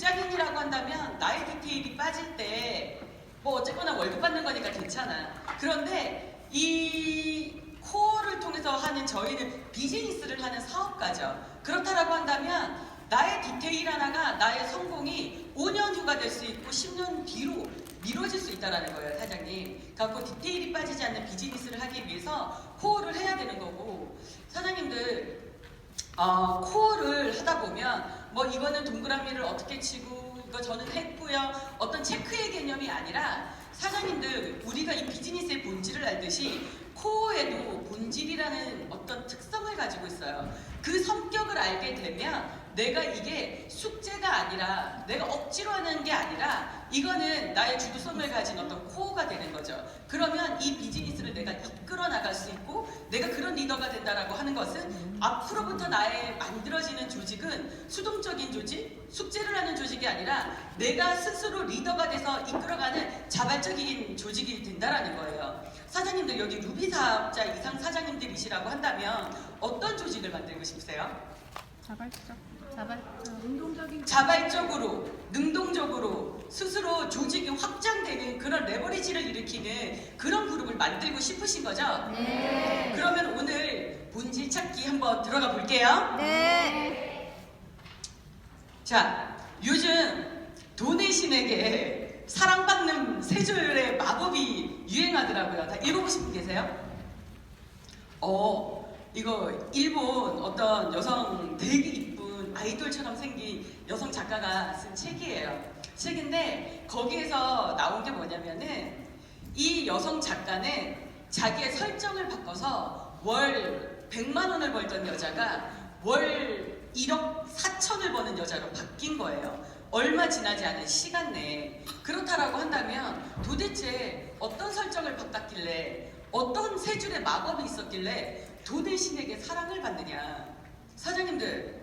직장인이라고 한다면 나의 디테일이 빠질 때 뭐 어쨌거나 월급 받는 거니까 괜찮아. 그런데 이 코어를 통해서 하는 저희는 비즈니스를 하는 사업가죠. 그렇다라고 한다면 나의 디테일 하나가 나의 성공이 5년 후가 될 수 있고 10년 뒤로 미뤄질 수 있다는 거예요, 사장님. 그래서 디테일이 빠지지 않는 비즈니스를 하기 위해서 코어를 해야 되는 거고, 사장님들 코어를 하다 보면 뭐 이거는 동그라미를 어떻게 치고 이거 저는 했고요, 어떤 체크의 개념이 아니라 사장님들 우리가 이 비즈니스의 본질을 알듯이 코어에도 본질이라는 어떤 특성을 가지고 있어요. 그 성격을 알게 되면 내가 이게 숙제가 아니라 내가 억지로 하는 게 아니라 이거는 나의 주도성을 가진 어떤 코어가 되는 거죠. 그러면 이 비즈니스를 내가 이끌어 나갈 수 있고 내가 그런 리더가 된다라고 하는 것은 앞으로부터 나의 만들어지는 조직은 수동적인 조직, 숙제를 하는 조직이 아니라 내가 스스로 리더가 돼서 이끌어가는 자발적인 조직이 된다라는 거예요. 사장님들 여기 루비 사업자 이상 사장님들이시라고 한다면 어떤 조직을 만들고 싶으세요? 자발적으로, 능동적으로 스스로 조직이 확장되는 그런 레버리지를 일으키는 그런 그룹을 만들고 싶으신 거죠? 네. 그러면 오늘 본질 찾기 한번 들어가 볼게요. 네. 자, 요즘 돈의 신에게 사랑받는 세 줄의 마법이 유행하더라고요. 다 읽어보신 분 계세요? 이거 일본 어떤 여성 되게 이쁜 아이돌처럼 생긴 여성 작가가 쓴 책이에요. 책인데 거기에서 나온 게 뭐냐면은 이 여성 작가는 자기의 설정을 바꿔서 월 100만 원을 벌던 여자가 월 1억 4천을 버는 여자로 바뀐 거예요. 얼마 지나지 않은 시간 내에. 그렇다라고 한다면 도대체 어떤 설정을 바꿨길래 어떤 세 줄의 마법이 있었길래 돈의 신에게 사랑을 받느냐. 사장님들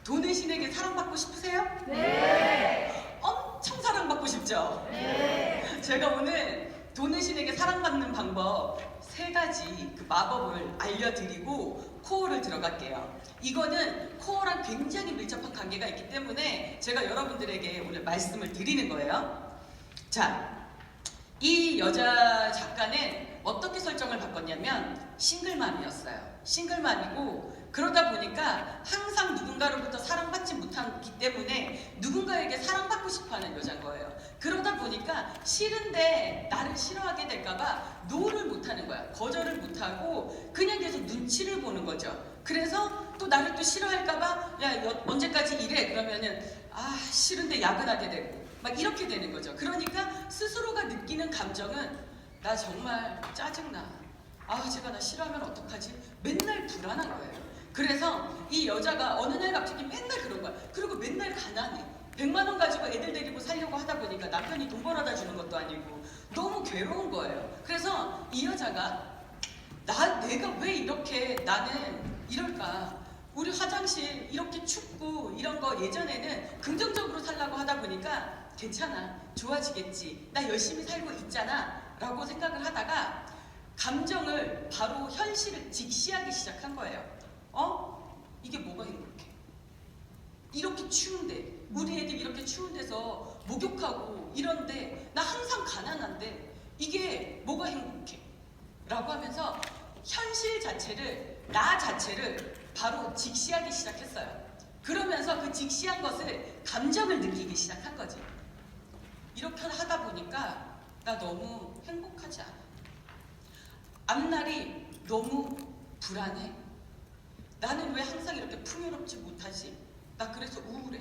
돈의 신에게 사랑받고 싶으세요? 네. 엄청 사랑받고 싶죠? 네. 제가 오늘 돈의 신에게 사랑받는 방법 3가지 그 마법을 알려드리고 코어를 들어갈게요. 이거는 코어랑 굉장히 밀접한 관계가 있기 때문에 제가 여러분들에게 오늘 말씀을 드리는 거예요. 자, 이 여자 작가는 어떻게 설정을 바꿨냐면 싱글맘이었어요. 싱글맘이고 그러다 보니까 항상 누군가로부터 사랑받지 못하기 때문에 누군가에게 사랑받고 싶어하는 여자인 거예요. 그러다 보니까 싫은데 나를 싫어하게 될까봐 노를 못하는 거야. 거절을 못하고 그냥 계속 눈치를 보는 거죠. 그래서 또 나를 또 싫어할까봐 야 언제까지 이래? 그러면은 싫은데 야근하게 되고 막 이렇게 되는 거죠. 그러니까 스스로가 느끼는 감정은 나 정말 짜증나. 제가 나 싫어하면 어떡하지? 맨날 불안한 거예요. 그래서 이 여자가 어느 날 갑자기 맨날 그런 거야. 그리고 맨날 가난해. 100만 원 가지고 애들 데리고 살려고 하다 보니까 남편이 돈 벌어다 주는 것도 아니고 너무 괴로운 거예요. 그래서 이 여자가 내가 왜 이렇게 나는 이럴까? 우리 화장실 이렇게 춥고 이런 거 예전에는 긍정적으로 살라고 하다 보니까 괜찮아, 좋아지겠지, 나 열심히 살고 있잖아 라고 생각을 하다가 감정을 바로 현실을 직시하기 시작한 거예요. 이게 뭐가 행복해? 이렇게 추운데 우리 애들 이렇게 추운 데서 목욕하고 이런데 나 항상 가난한데 이게 뭐가 행복해? 라고 하면서 현실 자체를, 나 자체를 바로 직시하기 시작했어요. 그러면서 그 직시한 것을 감정을 느끼기 시작한 거지. 이렇게 하다 보니까 나 너무 행복하지 않아. 앞날이 너무 불안해. 나는 왜 항상 이렇게 풍요롭지 못하지? 나 그래서 우울해.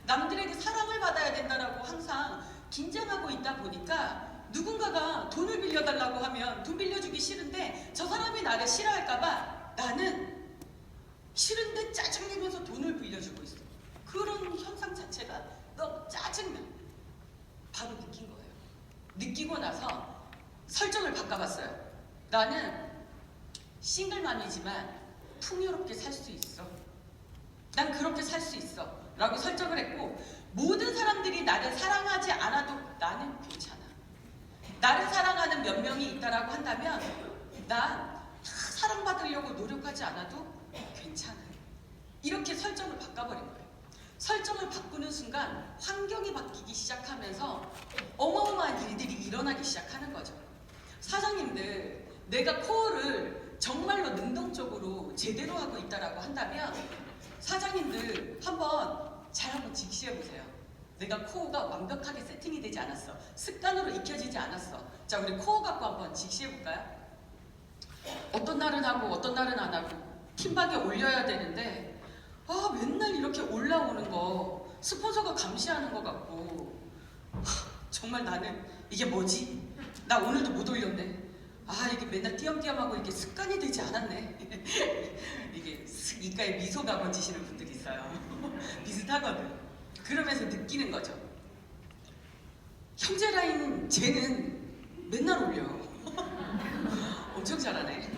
남들에게 사랑을 받아야 된다라고 항상 긴장하고 있다 보니까 누군가가 돈을 빌려달라고 하면 돈 빌려주기 싫은데 저 사람이 나를 싫어할까봐 나는 싫은데 짜증내면서 돈을 빌려주고 있어. 그런 현상 자체가 너무 짜증나. 바로 느낀 거예요. 느끼고 나서 설정을 바꿔봤어요. 나는 싱글맘이지만 풍요롭게 살 수 있어. 난 그렇게 살 수 있어 라고 설정을 했고 모든 사람들이 나를 사랑하지 않아도 나는 괜찮아. 나를 사랑하는 몇 명이 있다라고 한다면 난 사랑받으려고 노력하지 않아도 괜찮아. 이렇게 설정을 바꿔버린 거예요. 설정을 바꾸는 순간 환경이 바뀌기 시작하면서 어마어마한 일들이 일어나기 시작하는 거죠. 사장님들, 내가 코어를 정말로 능동적으로 제대로 하고 있다라고 한다면 사장님들 잘 한번 직시해 보세요. 내가 코어가 완벽하게 세팅이 되지 않았어. 습관으로 익혀지지 않았어. 자, 우리 코어 갖고 한번 직시해 볼까요? 어떤 날은 하고 어떤 날은 안 하고 팀방에 올려야 되는데 맨날 이렇게 올라오는 거 스폰서가 감시하는 것 같고 정말 나는 이게 뭐지? 나 오늘도 못 올렸네. 이게 맨날 띄엄띄엄하고 이게 습관이 되지 않았네. 이게 입가에 미소가 번지시는 분들이 있어요. 비슷하거든. 그러면서 느끼는 거죠. 형제 라인 쟤는 맨날 올려. 엄청 잘하네.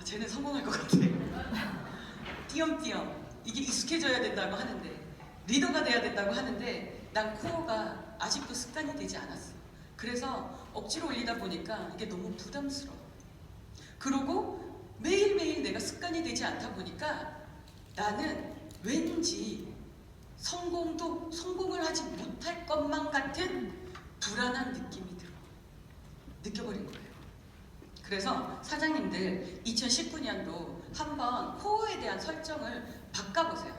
쟤는 성공할 것 같아. 띄엄띄엄 이게 익숙해져야 된다고 하는데, 리더가 돼야 된다고 하는데 난 코어가 아직도 습관이 되지 않았어. 그래서 억지로 올리다 보니까 이게 너무 부담스러워. 그리고 매일매일 내가 습관이 되지 않다 보니까 나는 왠지 성공을 하지 못할 것만 같은 불안한 느낌이 들어. 느껴버린 거예요. 그래서 사장님들 2019년도 한번 코어에 대한 설정을 바꿔보세요.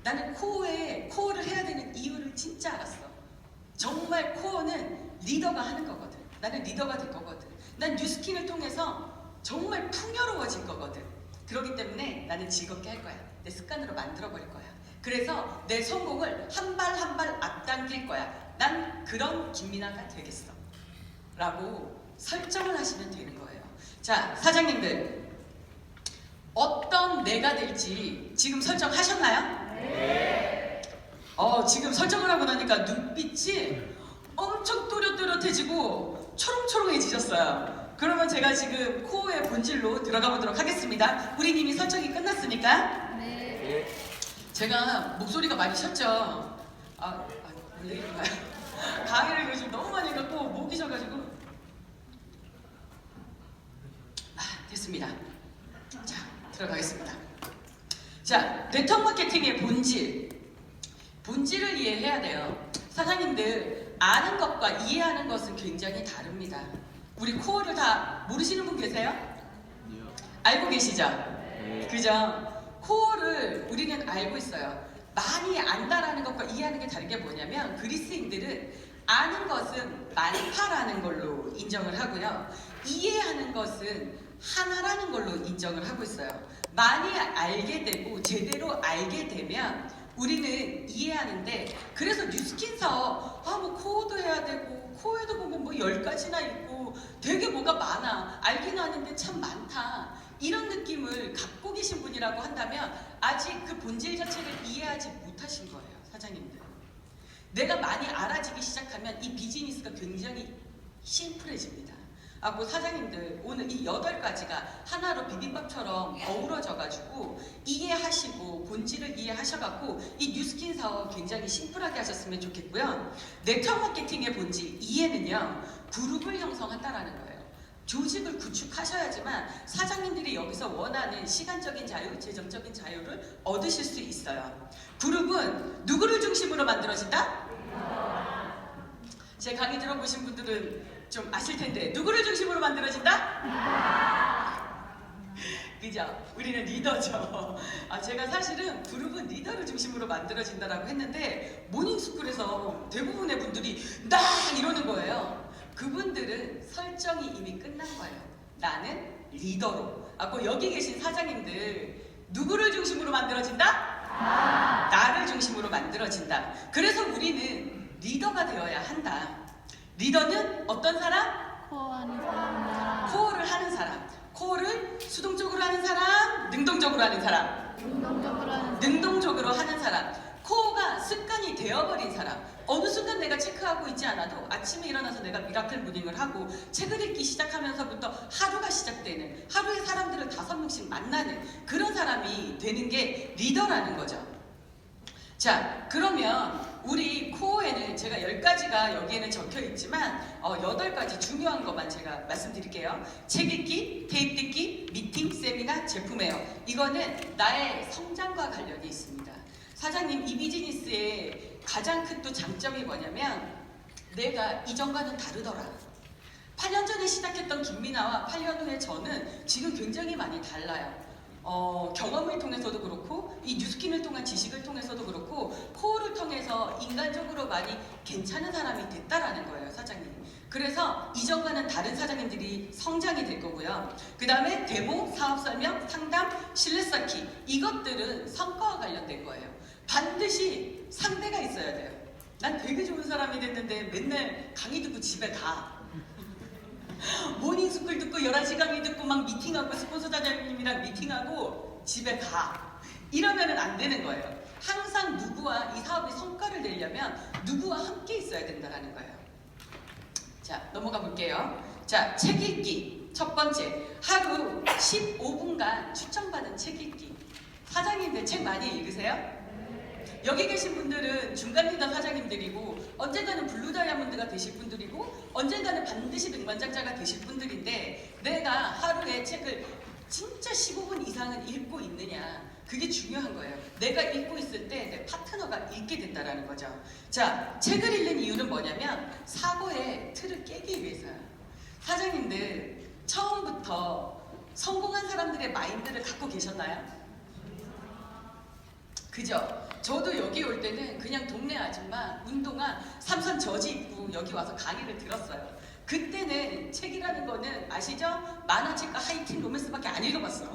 나는 코어를 해야 되는 이유를 진짜 알았어. 정말 코어는 리더가 하는 거거든. 나는 리더가 될 거거든. 난 뉴스킨을 통해서 정말 풍요로워질 거거든. 그렇기 때문에 나는 즐겁게 할 거야. 내 습관으로 만들어버릴 거야. 그래서 내 성공을 한 발 한 발 앞당길 거야. 난 그런 김민아가 되겠어. 라고 설정을 하시면 되는 거예요. 자, 사장님들, 어떤 내가 될지 지금 설정하셨나요? 네. 지금 설정을 하고 나니까 눈빛이 엄청 또렷또렷해지고 초롱초롱해지셨어요. 그러면 제가 지금 코어의 본질로 들어가 보도록 하겠습니다. 우리 이미 설정이 끝났으니까. 네. 제가 목소리가 많이 쉬었죠? 왜 이런가요? 강의를 요즘 너무 많이 갖고 목이 져가지고. 됐습니다. 자, 들어가겠습니다. 자, 네트워크 마케팅의 본질을 이해해야 돼요. 사장님들, 아는 것과 이해하는 것은 굉장히 다릅니다. 우리 코어를 다 모르시는 분 계세요? 알고 계시죠? 그죠? 코어를 우리는 알고 있어요. 많이 안다라는 것과 이해하는 게 다른 게 뭐냐면, 그리스인들은 아는 것은 많다라는 걸로 인정을 하고요. 이해하는 것은 하나라는 걸로 인정을 하고 있어요. 많이 알게 되고 제대로 알게 되면 우리는 이해하는데, 그래서 뉴스킨 사업 뭐 코어도 해야 되고 코어에도 보면 뭐 10가지나 있고 되게 뭐가 많아, 알긴 아는데 참 많다, 이런 느낌을 갖고 계신 분이라고 한다면 아직 그 본질 자체를 이해하지 못하신 거예요. 사장님들, 내가 많이 알아지기 시작하면 이 비즈니스가 굉장히 심플해집니다. 사장님들, 오늘 이 8가지가 하나로 비빔밥처럼 어우러져가지고 이해하시고 본질을 이해하셔갖고 이 뉴스킨 사업 굉장히 심플하게 하셨으면 좋겠고요. 네트워크 마케팅의 본질, 이해는요, 그룹을 형성한다라는 거예요. 조직을 구축하셔야지만 사장님들이 여기서 원하는 시간적인 자유, 재정적인 자유를 얻으실 수 있어요. 그룹은 누구를 중심으로 만들어진다? 제 강의 들어보신 분들은 좀 아실 텐데, 누구를 중심으로 만들어진다? 그죠? 우리는 리더죠. 제가 사실은 그룹은 리더를 중심으로 만들어진다라고 했는데, 모닝스쿨에서 대부분의 분들이 나 이러는 거예요. 그분들은 설정이 이미 끝난 거예요. 나는 리더로. 여기 계신 사장님들, 누구를 중심으로 만들어진다? 나를 중심으로 만들어진다. 그래서 우리는 리더가 되어야 한다. 리더는 어떤 사람? 코어하는 사람. 코어를 하는 사람. 코어를 수동적으로 하는 사람, 능동적으로 하는 사람. 능동적으로 하는 사람. 코어가 습관이 되어버린 사람. 어느 순간 내가 체크하고 있지 않아도 아침에 일어나서 내가 미라클 모닝을 하고 책을 읽기 시작하면서부터 하루가 시작되는, 하루에 사람들을 5명씩 만나는 그런 사람이 되는 게 리더라는 거죠. 자, 그러면 우리 코어에는 제가 10가지가 여기에는 적혀 있지만 8가지 중요한 것만 제가 말씀드릴게요. 책 읽기, 테이프 듣기, 미팅, 세미나, 제품웨어. 이거는 나의 성장과 관련이 있습니다. 사장님, 이 비즈니스의 가장 큰 또 장점이 뭐냐면 내가 이전과는 다르더라. 8년 전에 시작했던 김미나와 8년 후에 저는 지금 굉장히 많이 달라요. 경험을 통해서도 그렇고 이 뉴스킨을 통한 지식을 통해서도 그렇고 코어를 통해서 인간적으로 많이 괜찮은 사람이 됐다라는 거예요, 사장님. 그래서 이전과는 다른 사장님들이 성장이 될 거고요. 그 다음에 데모, 사업 설명, 상담, 신뢰 쌓기, 이것들은 성과와 관련된 거예요. 반드시 상대가 있어야 돼요. 난 되게 좋은 사람이 됐는데 맨날 강의 듣고 집에 가. 모닝스쿨 듣고 11시 강의 듣고 막 미팅하고 스폰서 사장님이랑 미팅하고 집에 가. 이러면은 안 되는 거예요. 항상 누구와 이 사업의 성과를 내려면 누구와 함께 있어야 된다는 거예요. 자, 넘어가 볼게요. 자, 책 읽기. 첫 번째, 하루 15분간 추천받은 책 읽기. 사장님들 책 많이 읽으세요? 여기 계신 분들은 중간 리더 사장님들이고 언젠가는 블루 다이아몬드가 되실 분들이고 언젠가는 반드시 백만장자가 되실 분들인데 내가 하루에 책을 진짜 15분 이상은 읽고 있느냐, 그게 중요한 거예요. 내가 읽고 있을 때 내 파트너가 읽게 된다는 거죠. 자, 책을 읽는 이유는 뭐냐면 사고의 틀을 깨기 위해서요. 사장님들 처음부터 성공한 사람들의 마인드를 갖고 계셨나요? 그죠? 저도 여기 올 때는 그냥 동네 아줌마 운동화 삼선 저지 입고 여기 와서 강의를 들었어요. 그때는 책이라는 거는 아시죠? 만화책과 하이틴 로맨스밖에 안 읽어봤어.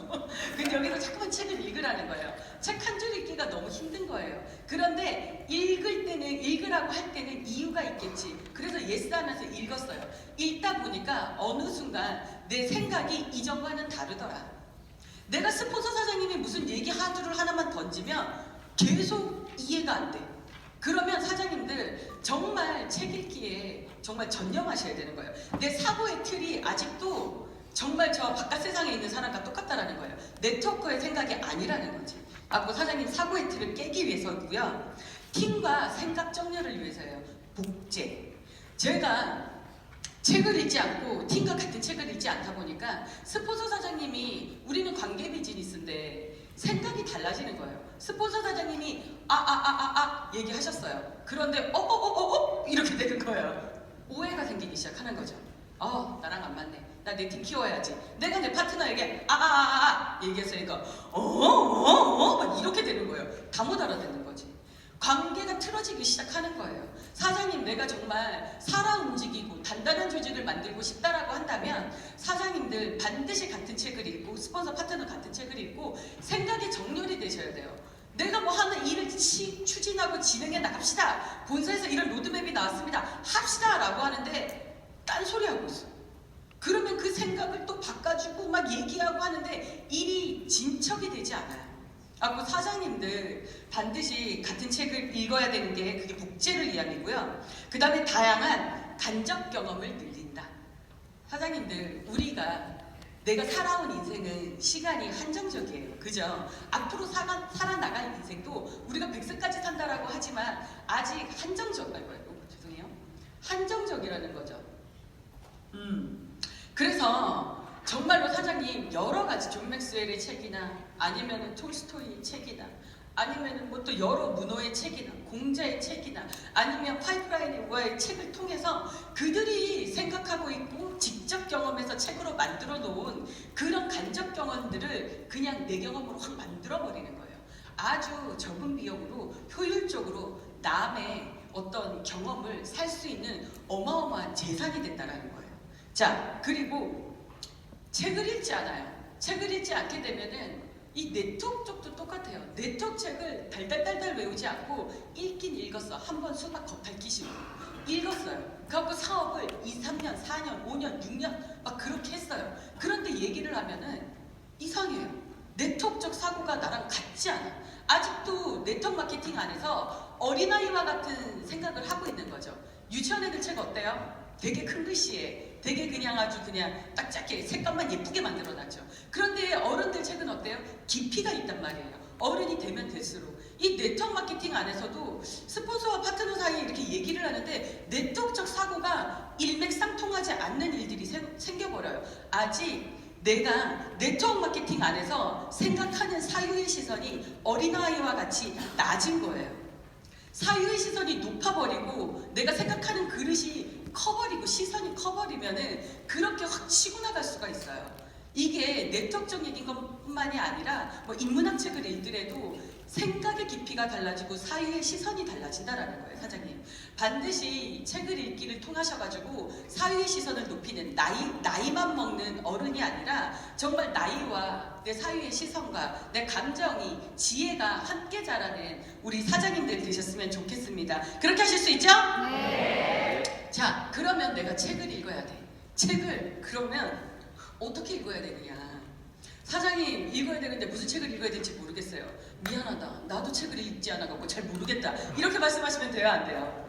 근데 여기서 자꾸만 책을 읽으라는 거예요. 책 한 줄 읽기가 너무 힘든 거예요. 그런데 읽을 때는, 읽으라고 할 때는 이유가 있겠지. 그래서 예스 하면서 읽었어요. 읽다 보니까 어느 순간 내 생각이 이전과는 다르더라. 내가 스폰서 사장님이 무슨 얘기 하두를 하나만 던지면 계속 이해가 안 돼. 그러면 사장님들 정말 책 읽기에 정말 전념하셔야 되는 거예요. 내 사고의 틀이 아직도 정말 저 바깥 세상에 있는 사람과 똑같다라는 거예요. 네트워커의 생각이 아니라는 거지. 아고 사장님 사고의 틀을 깨기 위해서고요. 팀과 생각 정렬을 위해서예요. 복제. 제가 책을 읽지 않고 팀과 같은 책을 읽지 않다 보니까 스폰서 사장님이 우리는 관계 비즈니스인데 생각이 달라지는 거예요. 스폰서 사장님이 얘기하셨어요. 그런데 이렇게 되는 거예요. 오해가 생기기 시작하는 거죠. 나랑 안 맞네. 나 내 팀 키워야지. 내가 내 파트너에게 얘기했으니까 막 이렇게 되는 거예요. 다 못 알아듣는 거지. 관계가 틀어지기 시작하는 거예요. 사장님, 내가 정말 살아 움직이고 단단한 조직을 만들고 싶다라고 한다면 사장님들 반드시 같은 책을 읽고 스폰서 파트너 같은 책을 읽고 생각이 정렬이 되셔야 돼요. 내가 뭐 하는 일을 추진하고 진행해 나갑시다. 본사에서 이런 로드맵이 나왔습니다. 합시다 라고 하는데 딴소리 하고 있어. 그러면 그 생각을 또 바꿔주고 막 얘기하고 하는데 일이 진척이 되지 않아요. 그 사장님들 반드시 같은 책을 읽어야 되는 게 그게 복제를 이야기고요. 그 다음에 다양한 간접 경험을 늘린다. 사장님들, 내가 살아온 인생은 시간이 한정적이에요. 그죠? 앞으로 살아나갈 인생도 우리가 100세까지 산다라고 하지만 아직 죄송해요. 한정적이라는 거죠. 그래서 정말로 사장님 여러 가지 존 맥스웰의 책이나 아니면은 톨스토이의 책이나 아니면은 뭐 또 여러 문호의 책이나 공자의 책이나 아니면 파이프라인의 우화의 책을 통해서 그들이 생각하고 있고 직접 경험해서 책으로 만들어 놓은 그런 간접 경험들을 그냥 내 경험으로 확 만들어 버리는 거예요. 아주 적은 비용으로 효율적으로 남의 어떤 경험을 살 수 있는 어마어마한 재산이 된다는 거예요. 자, 그리고 책을 읽지 않아요. 책을 읽지 않게 되면은 이 네트워크 쪽도 똑같아요. 네트워크 책을 달달달달 외우지 않고 읽긴 읽었어. 한번 수박 겉핥기식으로 읽었어요. 그래갖고 사업을 2, 3년, 4년, 5년, 6년 막 그렇게 했어요. 그런데 얘기를 하면은 이상해요. 네트워크적 사고가 나랑 같지 않아. 아직도 네트워크 마케팅 안에서 어린아이와 같은 생각을 하고 있는 거죠. 유치원 애들 책 어때요? 되게 큰 글씨에 되게 그냥 아주 그냥 딱 작게 색감만 예쁘게 만들어놨죠. 그런데 어른들 책은 어때요? 깊이가 있단 말이에요. 어른이 되면 될수록 이 네트워크 마케팅 안에서도 스폰서와 파트너 사이에 이렇게 얘기를 하는데 네트워크적 사고가 일맥상통하지 않는 일들이 생겨버려요. 아직 내가 네트워크 마케팅 안에서 생각하는 사유의 시선이 어린아이와 같이 낮은 거예요. 사유의 시선이 높아버리고 내가 생각하는 그릇이 커버리고 시선이 커버리면은 그렇게 확 치고 나갈 수가 있어요. 이게 네트워크적 얘기인 것뿐만이 아니라 뭐 인문학 책을 읽더라도 생각의 깊이가 달라지고 사유의 시선이 달라진다라는 거예요, 사장님. 반드시 책을 읽기를 통하셔가지고 사유의 시선을 높이는 나이만 먹는 어른이 아니라 정말 나이와 내 사유의 시선과 내 감정이 지혜가 함께 자라는 우리 사장님들 되셨으면 좋겠습니다. 그렇게 하실 수 있죠? 네. 자, 그러면 내가 책을 읽어야 돼. 책을 그러면 어떻게 읽어야 되느냐? 사장님 읽어야 되는데 무슨 책을 읽어야 될지 모르겠어요. 미안하다. 나도 책을 읽지 않아갖고 잘 모르겠다. 이렇게 말씀하시면 돼요, 안 돼요?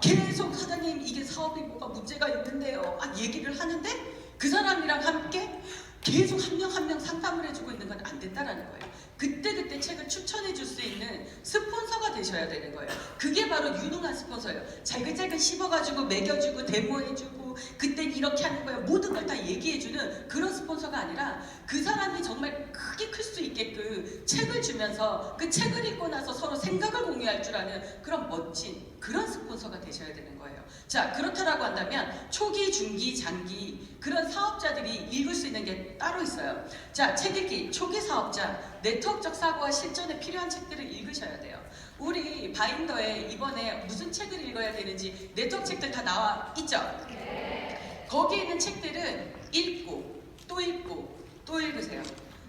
계속 사장님 이게 사업이 뭐가 문제가 있는데요. 얘기를 하는데 그 사람이랑 함께 계속 한 명 한 명 상담을 해주고 있는 건 안 된다라는 거예요. 그때 책을 추천해 줄 수 있는 스폰서가 되셔야 되는 거예요. 그게 바로 유능한 스폰서예요. 잘근잘근 씹어가지고 먹여주고 데모해주고 그땐 이렇게 하는 거예요. 모든 걸 다 얘기해주는 그런 스폰서가 아니라 그 사람이 정말 크게 클 수 있게끔 책을 주면서 그 책을 읽고 나서 서로 생각을 공유할 줄 아는 그런 멋진 그런 스폰서가 되셔야 되는 거예요. 자, 그렇다라고 한다면 초기, 중기, 장기 그런 사업자들이 읽을 수 있는 게 따로 있어요. 자, 책 읽기, 초기 사업자, 네트워크적 사고와 실전에 필요한 책들을 읽으셔야 돼요. 우리 바인더에 이번에 무슨 책을 읽어야 되는지 네트워크 책들 다 나와 있죠? 거기에 있는 책들은 읽고 또 읽고 또 읽으세요.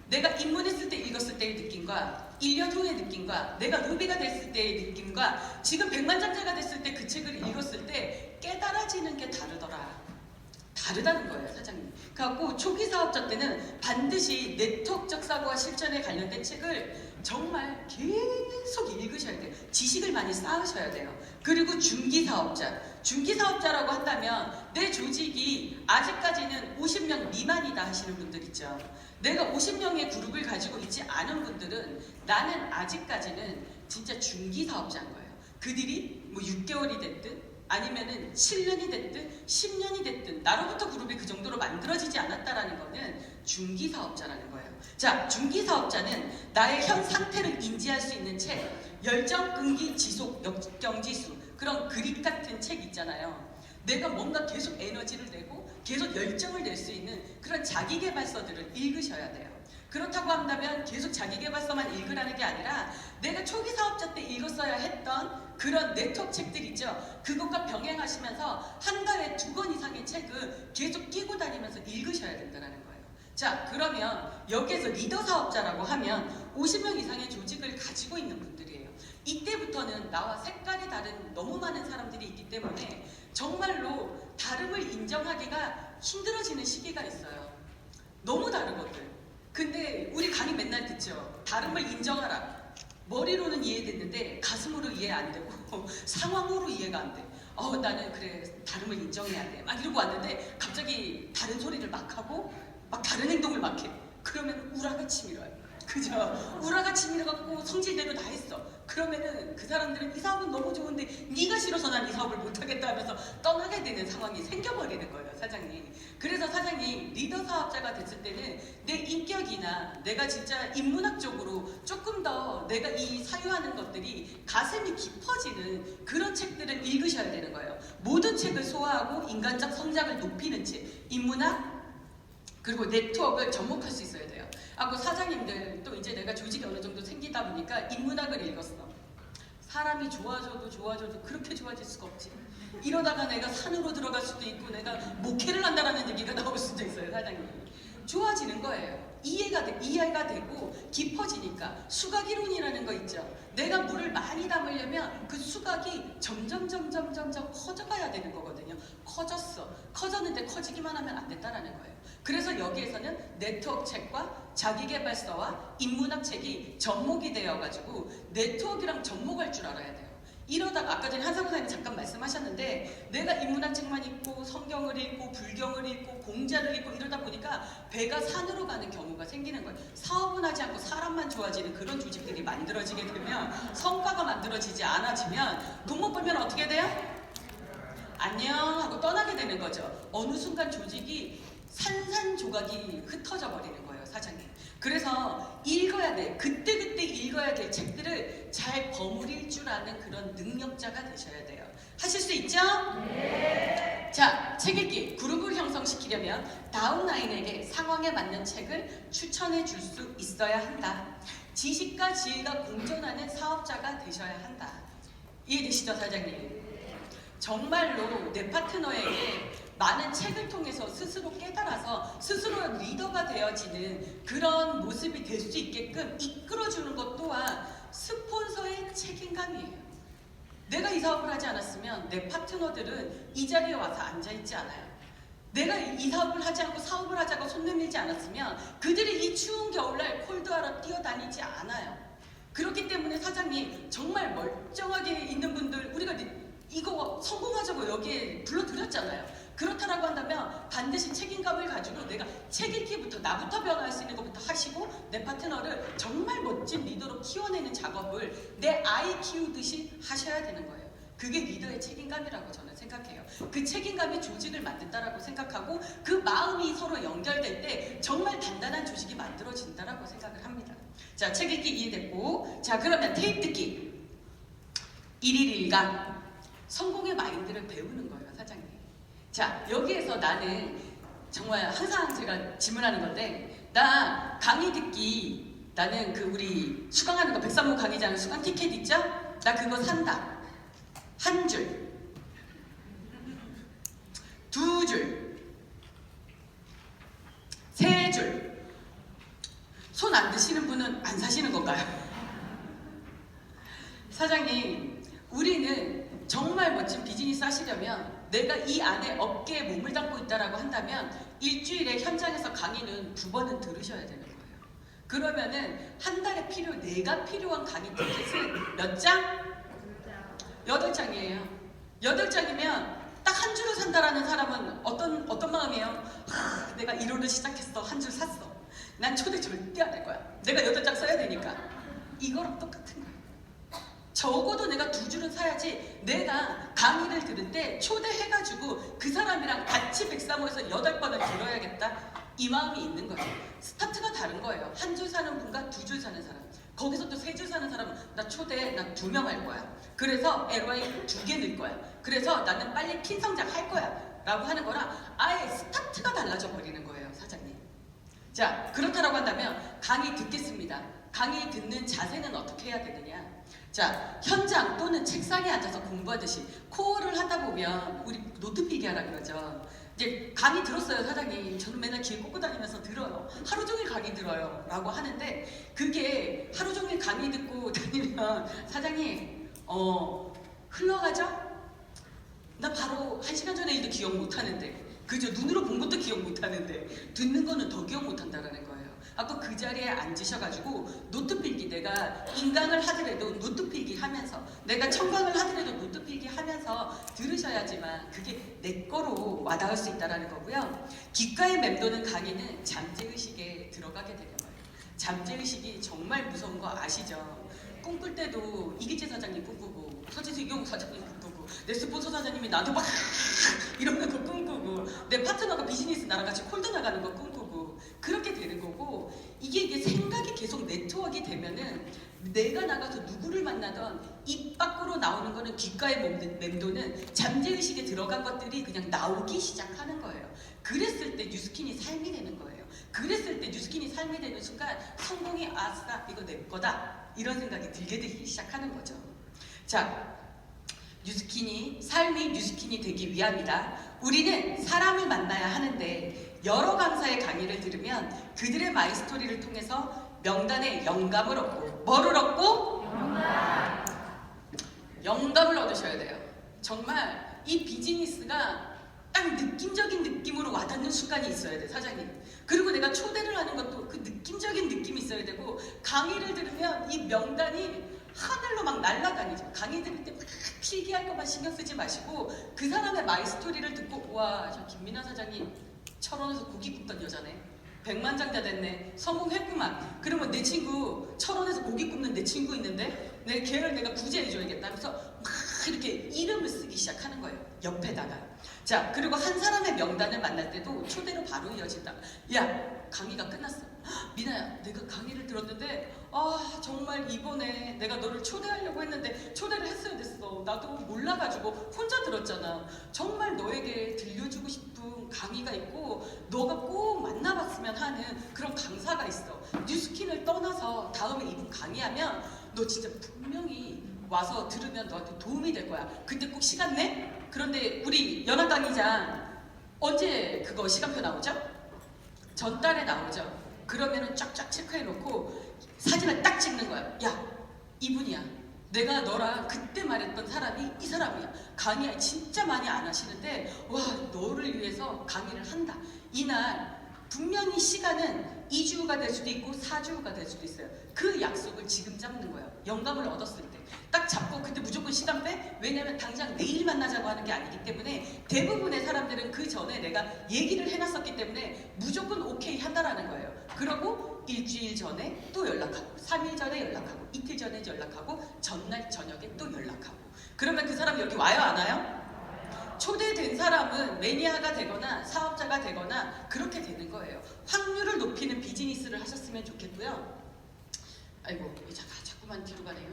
내가 입문했을 때 읽었을 때의 느낌과 1년 후의 느낌과 내가 루비가 됐을 때의 느낌과 지금 백만장자가 됐을 때 그 책을 읽었을 때 깨달아지는 게 다르다는 거예요, 사장님. 그래갖고 초기 사업자 때는 반드시 네트워크적 사고와 실전에 관련된 책을 정말 계속 읽으셔야 돼요. 지식을 많이 쌓으셔야 돼요. 그리고 중기 사업자라고 한다면 내 조직이 아직까지는 50명 미만이다 하시는 분들 있죠. 내가 50명의 그룹을 가지고 있지 않은 분들은 나는 아직까지는 진짜 중기 사업자인 거예요. 그들이 뭐 6개월이 됐든 아니면은 7년이 됐든 10년이 됐든 나로부터 그룹이 그 정도로 만들어지지 않았다라는 거는 중기 사업자라는 거예요. 자, 중기 사업자는 나의 현 상태를 인지할 수 있는 책, 열정, 끈기, 지속, 역경지수 그런 그립 같은 책 있잖아요. 내가 뭔가 계속 에너지를 내고 계속 열정을 낼 수 있는 그런 자기계발서들을 읽으셔야 돼요. 그렇다고 한다면 계속 자기계발서만 읽으라는 게 아니라 내가 초기 사업자 때 읽었어야 했던 그런 네트워크 책들 있죠. 그것과 병행하시면서 한 달에 2권 이상의 책을 계속 끼고 다니면서 읽으셔야 된다는 거예요. 자, 그러면 여기에서 리더 사업자라고 하면 50명 이상의 조직을 가지고 있는 분들이에요. 이때부터는 나와 색깔이 다른 너무 많은 사람들이 있기 때문에 정말로 다름을 인정하기가 힘들어지는 시기가 있어요. 너무 다르거든. 근데 우리 강의 맨날 듣죠. 다름을 인정하라. 머리로는 이해됐는데 가슴으로 이해 안 되고 상황으로 이해가 안 돼. 나는 그래 다름을 인정해야 돼. 막 이러고 왔는데 갑자기 다른 소리를 막 하고 막 다른 행동을 막 해. 그러면 우라가 치밀어요. 그죠? 우라가 치밀어갖고 성질대로 다 했어. 그러면은 그 사람들은 이 사업은 너무 좋은데 네가 싫어서 난 이 사업을 못하겠다 하면서 떠나게 되는 상황이 생겨버리는 거예요, 사장님. 그래서 사장님 리더 사업자가 됐을 때는 내 인격이나 내가 진짜 인문학적으로 조금 더 내가 이 사유하는 것들이 가슴이 깊어지는 그런 책들을 읽으셔야 되는 거예요. 모든 책을 소화하고 인간적 성장을 높이는 책, 인문학 그리고 네트워크를 접목할 수 있어야 돼요. 그 사장님들 또 이제 내가 조직이 어느 정도 생기다 보니까 인문학을 읽었어. 사람이 좋아져도 그렇게 좋아질 수가 없지. 이러다가 내가 산으로 들어갈 수도 있고 내가 목회를 한다라는 얘기가 나올 수도 있어요, 사장님. 좋아지는 거예요. 이해가 되고 깊어지니까 수각 이론이라는 거 있죠. 내가 물을 많이 담으려면 그 수각이 점점 커져가야 되는 거거든요. 커졌는데 커지기만 하면 안 된다라는 거예요. 그래서 여기에서는 네트워크 책과 자기계발서와 인문학 책이 접목이 되어가지고 네트워크랑 접목할 줄 알아야 돼요. 이러다가 아까 전에 한상우 사장님 잠깐 말씀하셨는데 내가 인문학 책만 읽고 성경을 읽고 불경을 읽고 공자를 읽고 이러다 보니까 배가 산으로 가는 경우가 생기는 거예요. 사업은 하지 않고 사람만 좋아지는 그런 조직들이 만들어지게 되면 성과가 만들어지지 않아지면 돈 못 벌면 어떻게 돼요? 안녕 하고 떠나게 되는 거죠. 어느 순간 조직이 산산조각이 흩어져 버리는 거예요, 사장님. 그래서 읽어야 돼. 그때그때 읽어야 될 책들을 잘 버무릴 줄 아는 그런 능력자가 되셔야 돼요. 하실 수 있죠? 네. 자, 책 읽기. 그룹을 형성시키려면 다운라인에게 상황에 맞는 책을 추천해 줄 수 있어야 한다. 지식과 지혜가 공존하는 사업자가 되셔야 한다. 이해되시죠, 사장님? 정말로 내 파트너에게 많은 책을 통해서 스스로 깨달아서 스스로 리더가 되어지는 그런 모습이 될 수 있게끔 이끌어주는 것 또한 스폰서의 책임감이에요. 내가 이 사업을 하지 않았으면 내 파트너들은 이 자리에 와서 앉아있지 않아요. 내가 이 사업을 하지 않고 사업을 하자고 손 내밀지 않았으면 그들이 이 추운 겨울날 콜드하러 뛰어다니지 않아요. 그렇기 때문에 사장님, 정말 멀쩡하게 있는 분들, 우리가 이거 성공하자고 여기에 불러드렸잖아요. 그렇다라고 한다면 반드시 책임감을 가지고 내가 책 읽기부터 나부터 변화할 수 있는 것부터 하시고 내 파트너를 정말 멋진 리더로 키워내는 작업을 내 아이 키우듯이 하셔야 되는 거예요. 그게 리더의 책임감이라고 저는 생각해요. 그 책임감이 조직을 만든다라고 생각하고 그 마음이 서로 연결될 때 정말 단단한 조직이 만들어진다라고 생각을 합니다. 자, 책 읽기 이해됐고, 자, 그러면 테이프 듣기. 1일 1강. 성공의 마인드를 배우는 거예요, 사장님. 자, 여기에서 나는 정말 항상 제가 질문하는 건데, 나 강의 듣기, 나는 그 우리 수강하는 거 백삼호 강의장 수강 티켓 있죠? 나 그거 산다. 한 줄, 두 줄, 세 줄. 손 안 드시는 분은 안 사시는 건가요? 사장님, 우리는 정말 멋진 비즈니스 하시려면 내가 이 안에 업계에 몸을 담고 있다라고 한다면 일주일에 현장에서 강의는 2번은 들으셔야 되는 거예요. 그러면은 한 달에 내가 필요한 강의 티켓은 몇 장? 8장이에요. 8장이면 딱 한 줄을 산다라는 사람은 어떤 마음이에요? 내가 1호를 시작했어. 한 줄 샀어. 난 초대 절대 안 할 거야. 내가 8장 써야 되니까. 이거랑 똑같은 거예요. 적어도 내가 2줄은 사야지 내가 강의를 들을 때 초대해가지고 그 사람이랑 같이 백사모에서 8번을 들어야겠다. 이 마음이 있는 거예요. 스타트가 다른 거예요. 한 줄 사는 분과 2줄 사는 사람. 거기서 또 3줄 사는 사람은 나 초대 나 2명 할 거야. 그래서 LY 2개 넣을 거야. 그래서 나는 빨리 핀 성장 할 거야. 라고 하는 거랑 아예 스타트가 달라져 버리는 거예요, 사장님. 자, 그렇다라고 한다면 강의 듣겠습니다. 강의 듣는 자세는 어떻게 해야 되느냐? 자, 현장 또는 책상에 앉아서 공부하듯이 코어를 하다 보면 우리 노트 필기 하라 그러죠. 이제 강의 들었어요, 사장님. 저는 맨날 귀에 꽂고 다니면서 들어요. 하루 종일 강의 들어요. 라고 하는데 그게 하루 종일 강의 듣고 다니면 사장님, 흘러가죠? 나 바로 1시간 전에 일도 기억 못 하는데, 그죠? 눈으로 본 것도 기억 못 하는데 듣는 거는 더 기억 못 한다라는 거예요. 아까 그 자리에 앉으셔가지고 노트 필기, 내가 인강을 하더라도 노트 필기 하면서, 내가 청강을 하더라도 노트 필기 하면서 들으셔야지만 그게 내 거로 와닿을 수 있다는 거고요. 귓가에 맴도는 강의는 잠재의식에 들어가게 되는 거예요. 잠재의식이 정말 무서운 거 아시죠? 꿈꿀 때도 이기재 사장님 꿈꾸고 서진수 이경욱 사장님 꿈꾸고 내 스폰서 사장님이 나한테 막 이러는 거 꿈꾸고 내 파트너가 비즈니스 나랑 같이 콜드 나가는 거 꿈꾸고 그렇게 되는 거고, 이게 생각이 계속 네트워크가 되면은 내가 나가서 누구를 만나던 입 밖으로 나오는 거는 귓가에 맴도는 잠재의식에 들어간 것들이 그냥 나오기 시작하는 거예요. 그랬을 때 뉴스킨이 삶이 되는 거예요. 그랬을 때 뉴스킨이 삶이 되는 순간 성공이 아싸 이거 내 거다 이런 생각이 들기 시작하는 거죠. 자, 삶이 뉴스킨이 되기 위함이다. 우리는 사람을 만나야 하는데 여러 강사의 강의를 들으면 그들의 마이스토리를 통해서 명단의 영감을 얻고, 뭐를 얻고? 영감을 얻으셔야 돼요. 정말 이 비즈니스가 딱 느낌적인 느낌으로 와닿는 순간이 있어야 돼, 사장님. 그리고 내가 초대를 하는 것도 그 느낌적인 느낌이 있어야 되고, 강의를 들으면 이 명단이 하늘로 막 날아다니죠. 강의 들을 때 막 필기할 것만 신경 쓰지 마시고 그 사람의 마이 스토리를 듣고 와, 저 김민아 사장님 철원에서 고기 굽던 여자네. 백만장자 됐네. 성공했구만. 그러면 내 친구 철원에서 고기 굽는 내 친구 있는데 걔를 내가 구제해줘야겠다 하면서 막 이렇게 이름을 쓰기 시작하는 거예요. 옆에다가. 자, 그리고 한 사람의 명단을 만날 때도 초대로 바로 이어진다. 야, 강의가 끝났어. 헉, 미나야, 내가 강의를 들었는데 정말 이번에 내가 너를 초대하려고 했는데 초대를 했어야 됐어. 나도 몰라가지고 혼자 들었잖아. 정말 너에게 들려주고 싶은 강의가 있고 너가 꼭 만나봤으면 하는 그런 강사가 있어. 뉴스킨을 떠나서 다음에 이분 강의하면 너 진짜 분명히 와서 들으면 너한테 도움이 될 거야. 그때 꼭 시간 내? 그런데 우리 연합 강의장 언제 그거 시간표 나오죠? 전달에 나오죠. 그러면은 쫙쫙 체크해놓고 사진을 딱 찍는 거야. 야, 이분이야. 내가 너랑 그때 말했던 사람이 이 사람이야. 강의 진짜 많이 안 하시는데 와, 너를 위해서 강의를 한다. 이날 분명히 시간은 2주가 될 수도 있고 4주가 될 수도 있어요. 그 약속을 지금 잡는 거예요. 영감을 얻었을 때 딱 잡고 그때 무조건 시간 빼? 왜냐면 당장 내일 만나자고 하는 게 아니기 때문에 대부분의 사람들은 그 전에 내가 얘기를 해놨었기 때문에 무조건 오케이 한다라는 거예요. 그러고 일주일 전에 또 연락하고 3일 전에 연락하고 이틀 전에 연락하고 전날 저녁에 또 연락하고 그러면 그 사람이 여기 와요 안 와요? 초대된 사람은 매니아가 되거나 사업자가 되거나 그렇게 되는 거예요. 확률을 높이는 비즈니스를 하셨으면 좋겠고요. 아이고, 자꾸만 뒤로 가네요.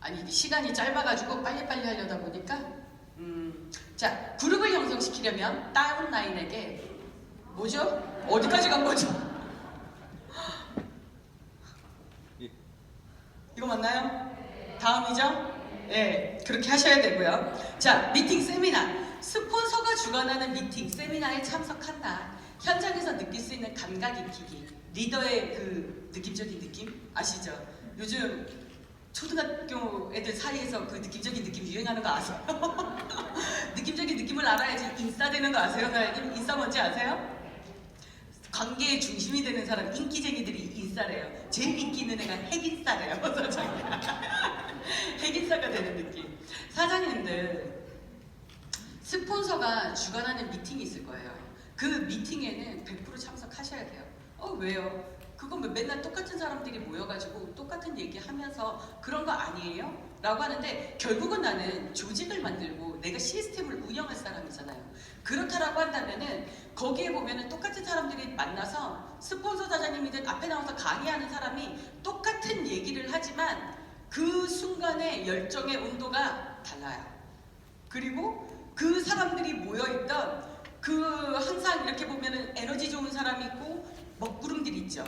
아니, 이게 시간이 짧아가지고 빨리빨리 하려다 보니까 자, 그룹을 형성시키려면 다운라인에게 뭐죠? 어디까지 간 거죠? 이거 맞나요? 다음이죠? 네, 그렇게 하셔야 되고요. 자, 미팅 세미나. 스폰서가 주관하는 미팅 세미나에 참석한다. 현장에서 느낄 수 있는 감각 익히기. 리더의 그 느낌적인 느낌 아시죠? 요즘 초등학교 애들 사이에서 그 느낌적인 느낌 유행하는 거 아세요? 느낌적인 느낌을 알아야지 인싸 되는 거 아세요? 사장님? 인싸 뭔지 아세요? 관계의 중심이 되는 사람, 인기쟁이들이 인싸래요. 제일 인기 있는 애가 핵인싸래요. 사장님. 핵인싸가 되는 느낌. 사장님들 스폰서가 주관하는 미팅이 있을 거예요. 그 미팅에는 100% 참석하셔야 돼요. 왜요? 그건 맨날 똑같은 사람들이 모여가지고 똑같은 얘기하면서 그런 거 아니에요? 라고 하는데 결국은 나는 조직을 만들고 내가 시스템을 운영할 사람이잖아요. 그렇다라고 한다면은 거기에 보면은 똑같은 사람들이 만나서 스폰서 사장님이든 앞에 나와서 강의하는 사람이 똑같은 얘기를 하지만 그 순간의 열정의 온도가 달라요. 그리고 그 사람들이 모여있던 그 항상 이렇게 보면은 에너지 좋은 사람이 있고 먹구름들 있죠.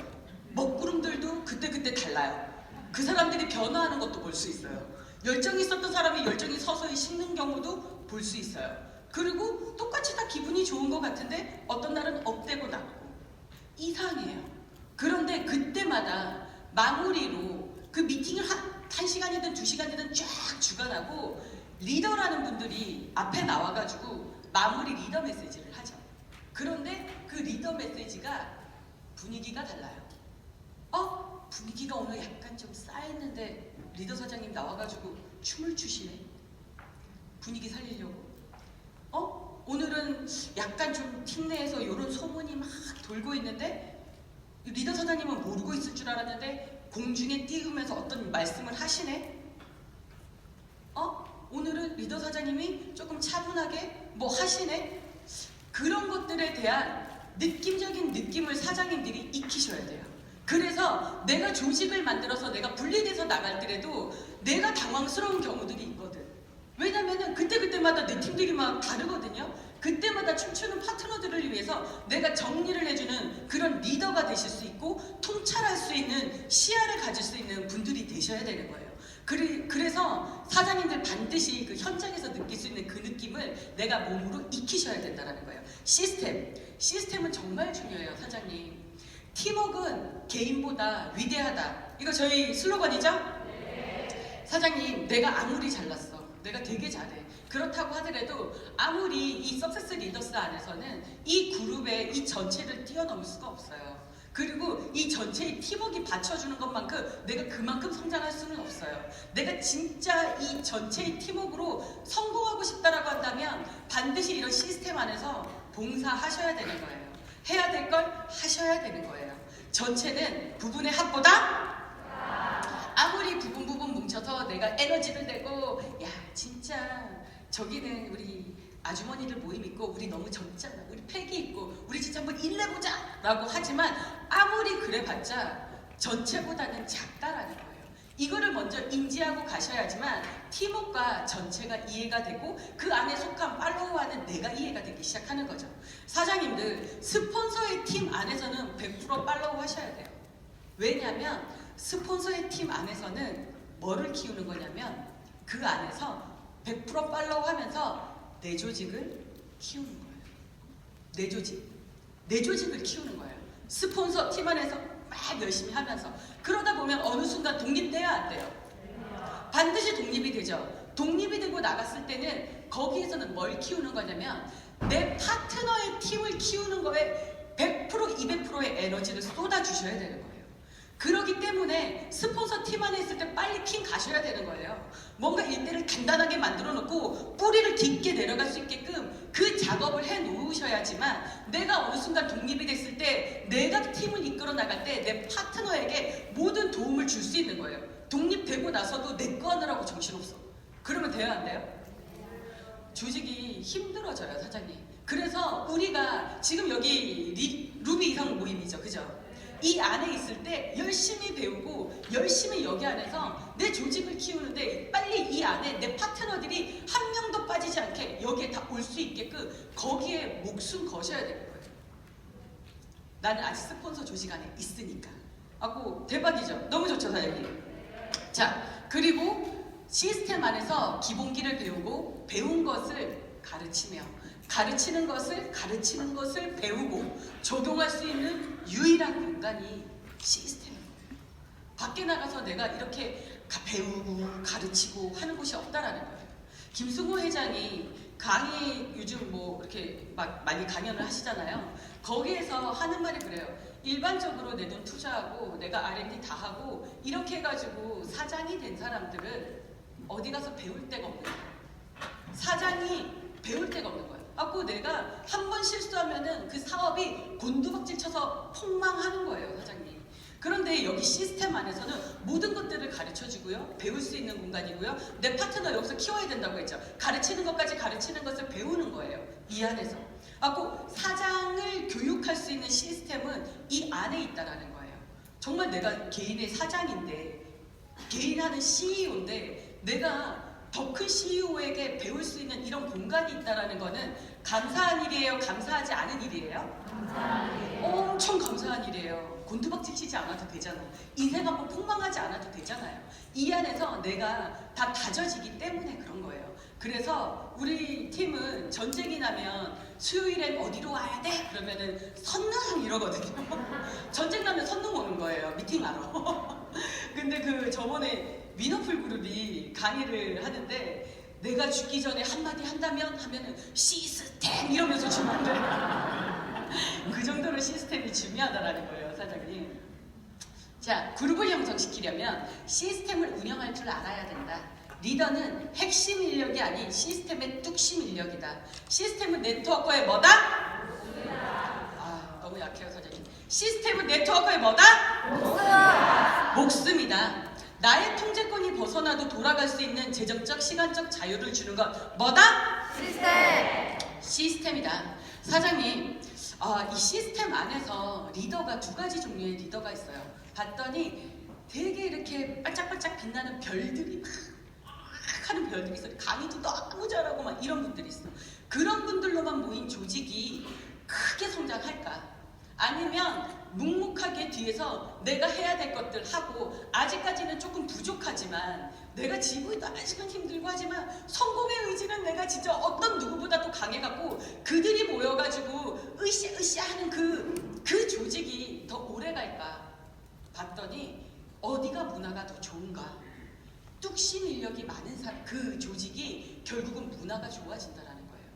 먹구름들도 그때그때 달라요. 그 사람들이 변화하는 것도 볼 수 있어요. 열정이 있었던 사람이 열정이 서서히 식는 경우도 볼 수 있어요. 그리고 똑같이 다 기분이 좋은 것 같은데 어떤 날은 업되고 낮고 이상해요. 그런데 그때마다 마무리로 그 미팅을 한 시간이든 2시간이든 쫙 주관하고 리더라는 분들이 앞에 나와가지고 마무리 리더 메시지를 하죠. 그런데 그 리더 메시지가 분위기가 달라요. 분위기가 오늘 약간 좀 쌓였는데 리더 사장님 나와가지고 춤을 추시네. 분위기 살리려고. 오늘은 약간 좀 팀 내에서 이런 소문이 막 돌고 있는데 리더 사장님은 모르고 있을 줄 알았는데 공중에 띄우면서 어떤 말씀을 하시네. 오늘은 리더 사장님이 조금 차분하게 뭐 하시네. 그런 것들에 대한 느낌적인 느낌을 사장님들이 익히셔야 돼요. 그래서 내가 조직을 만들어서 내가 분리돼서 나갈 때라도 내가 당황스러운 경우들이 있거든. 왜냐면은 그때그때마다 내 팀들이 막 다르거든요. 그때마다 춤추는 파트너들을 위해서 내가 정리를 해주는 그런 리더가 되실 수 있고 통찰할 수 있는 시야를 가질 수 있는 분들이 되셔야 되는 거예요. 그래서 사장님들 반드시 그 현장에서 느낄 수 있는 그 느낌을 내가 몸으로 익히셔야 된다는 거예요. 시스템은 정말 중요해요. 사장님, 팀워크는 개인보다 위대하다. 이거 저희 슬로건이죠? 네. 사장님, 내가 아무리 잘났어, 내가 되게 잘해, 그렇다고 하더라도 아무리 이 석세스 리더스 안에서는 이 그룹의 이 전체를 뛰어넘을 수가 없어요. 그리고 이 전체의 팀워크가 받쳐주는 것만큼 내가 그만큼 성장할 수는 없어요. 내가 진짜 이 전체의 팀워크로 성공하고 싶다라고 한다면 반드시 이런 시스템 안에서 봉사하셔야 되는 거예요. 해야 될 걸 하셔야 되는 거예요. 전체는 부분의 합보다 아무리 부분 뭉쳐서 내가 에너지를 내고 야 진짜 저기는 우리 아주머니들 모임 있고 우리 너무 젊잖아 우리 패기 있고 우리 진짜 한번 일내보자 라고 하지만 아무리 그래봤자 전체보다는 작다라는 거예요. 이거를 먼저 인지하고 가셔야지만 팀워크가 전체가 이해가 되고 그 안에 속한 팔로우하는 내가 이해가 되기 시작하는 거죠. 사장님들 스폰서의 팀 안에서는 100% 팔로우 하셔야 돼요. 왜냐하면 스폰서의 팀 안에서는 뭐를 키우는 거냐면 그 안에서 100% 팔로우 하면서 내 조직을 키우는 거예요. 내 조직을 키우는 거예요. 스폰서 팀 안에서 막 열심히 하면서 그러다 보면 어느 순간 독립돼야 안 돼요? 반드시 독립이 되죠. 독립이 되고 나갔을 때는 거기에서는 뭘 키우는 거냐면 내 파트너의 팀을 키우는 거에 100% 200%의 에너지를 쏟아주셔야 되는 거예요. 그렇기 때문에 스폰서 팀 안에 있을 때 빨리 핀 가셔야 되는 거예요. 뭔가 일대를 단단하게 만들어 놓고 뿌리를 깊게 내려갈 수 있게끔 그 작업을 해 놓으셔야지만 내가 어느 순간 독립이 됐을 때 내가 팀을 이끌어 나갈 때 내 파트너에게 모든 도움을 줄 수 있는 거예요. 독립되고 나서도 내 거 하느라고 정신없어. 그러면 돼요 안 돼요? 조직이 힘들어져요 사장님. 그래서 우리가 지금 여기 루비 이상 모임이죠 그죠? 이 안에 있을 때 열심히 배우고 열심히 여기 안에서 내 조직을 키우는데 빨리 이 안에 내 파트너들이 한 명도 빠지지 않게 여기에 다 올 수 있게끔 거기에 목숨 거셔야 되는 거예요. 나는 아직 스폰서 조직 안에 있으니까. 아고 대박이죠? 너무 좋죠 사장님? 자 그리고 시스템 안에서 기본기를 배우고 배운 것을 가르치며 가르치는 것을 배우고 적용할 수 있는 유일한 공간이 시스템인 거예요. 밖에 나가서 내가 이렇게 배우고 가르치고 하는 곳이 없다라는 거예요. 김승호 회장이 강의 요즘 뭐 이렇게 막 많이 강연을 하시잖아요. 거기에서 하는 말이 그래요. 일반적으로 내 돈 투자하고 내가 R&D 다 하고 이렇게 해가지고 사장이 된 사람들은 어디 가서 배울 데가 없는 거예요. 사장이 배울 데가 없는 거예요. 아고 내가 한 번 실수하면은 그 사업이 곤두박질 쳐서 폭망하는 거예요 사장님. 그런데 여기 시스템 안에서는 모든 것들을 가르쳐주고요. 배울 수 있는 공간이고요. 내 파트너 여기서 키워야 된다고 했죠. 가르치는 것까지 가르치는 것을 배우는 거예요. 이 안에서. 하고 사장을 교육할 수 있는 시스템은 이 안에 있다라는 거예요. 정말 내가 개인의 사장인데 개인하는 CEO인데 내가 더 큰 CEO에게 배울 수 있는 이런 공간이 있다라는 거는 감사한 일이에요? 감사하지 않은 일이에요? 감사한 일. 엄청 감사한 일이에요. 곤두박질 치지 않아도 되잖아요. 인생 한번 폭망하지 않아도 되잖아요. 이 안에서 내가 다 다져지기 때문에 그런 거예요. 그래서 우리 팀은 전쟁이 나면 수요일엔 어디로 와야 돼? 그러면은 선릉 이러거든요. 전쟁 나면 선릉 오는 거예요. 미팅하러. 근데 그 저번에 위너풀 그룹이 강의를 하는데 내가 죽기 전에 한마디 한다면 하면은 시스템 이러면서 죽는데 그 정도로 시스템이 중요하다라는 거예요 사장님. 자 그룹을 형성시키려면 시스템을 운영할 줄 알아야 된다. 리더는 핵심 인력이 아닌 시스템의 뚝심 인력이다. 시스템은 네트워커의 뭐다? 아 너무 약해요 사장님. 시스템은 네트워커의 뭐다? 목숨이다. 나의 통제권이 벗어나도 돌아갈 수 있는 재정적, 시간적 자유를 주는 것 뭐다? 시스템이다. 사장님, 이 시스템 안에서 리더가 두 가지 종류의 리더가 있어요. 봤더니 되게 이렇게 반짝반짝 빛나는 별들이 막 하는 별들이 있어요. 강의도 너무 잘하고 막 이런 분들이 있어. 그런 분들로만 모인 조직이 크게 성장할까? 아니면 묵묵하게 뒤에서 내가 해야 될 것들 하고 아직까지는 조금 부족하지만 내가 지구에도 아직은 힘들고 하지만 성공의 의지는 내가 진짜 어떤 누구보다도 강해갖고 그들이 모여가지고 으쌰으쌰 하는 그 조직이 더 오래 갈까 봤더니 어디가 문화가 더 좋은가? 뚝심 인력이 많은 그 조직이 결국은 문화가 좋아진다는 거예요.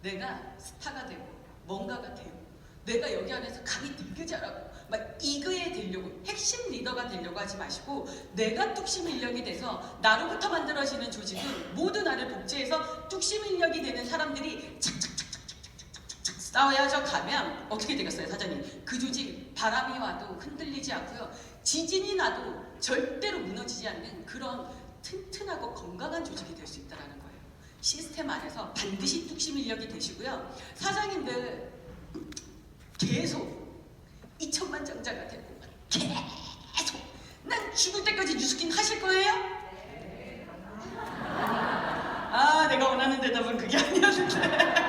내가 스타가 되고 뭔가가 되고 내가 여기 안에서 강의 되게 잘하고 막 이그에 되려고 핵심 리더가 되려고 하지 마시고 내가 뚝심 인력이 돼서 나로부터 만들어지는 조직은 모두 나를 복제해서 뚝심 인력이 되는 사람들이 착착착착착착착 쌓여져 가면 어떻게 되겠어요, 사장님? 그 조직 바람이 와도 흔들리지 않고요. 지진이 나도 절대로 무너지지 않는 그런 튼튼하고 건강한 조직이 될 수 있다는 거예요. 시스템 안에서 반드시 뚝심 인력이 되시고요. 사장님들 계속 2천만장자가 되고 계속 난 죽을 때까지 뉴스킨 하실 거예요? 아, 내가 원하는 대답은 그게 아니었는데.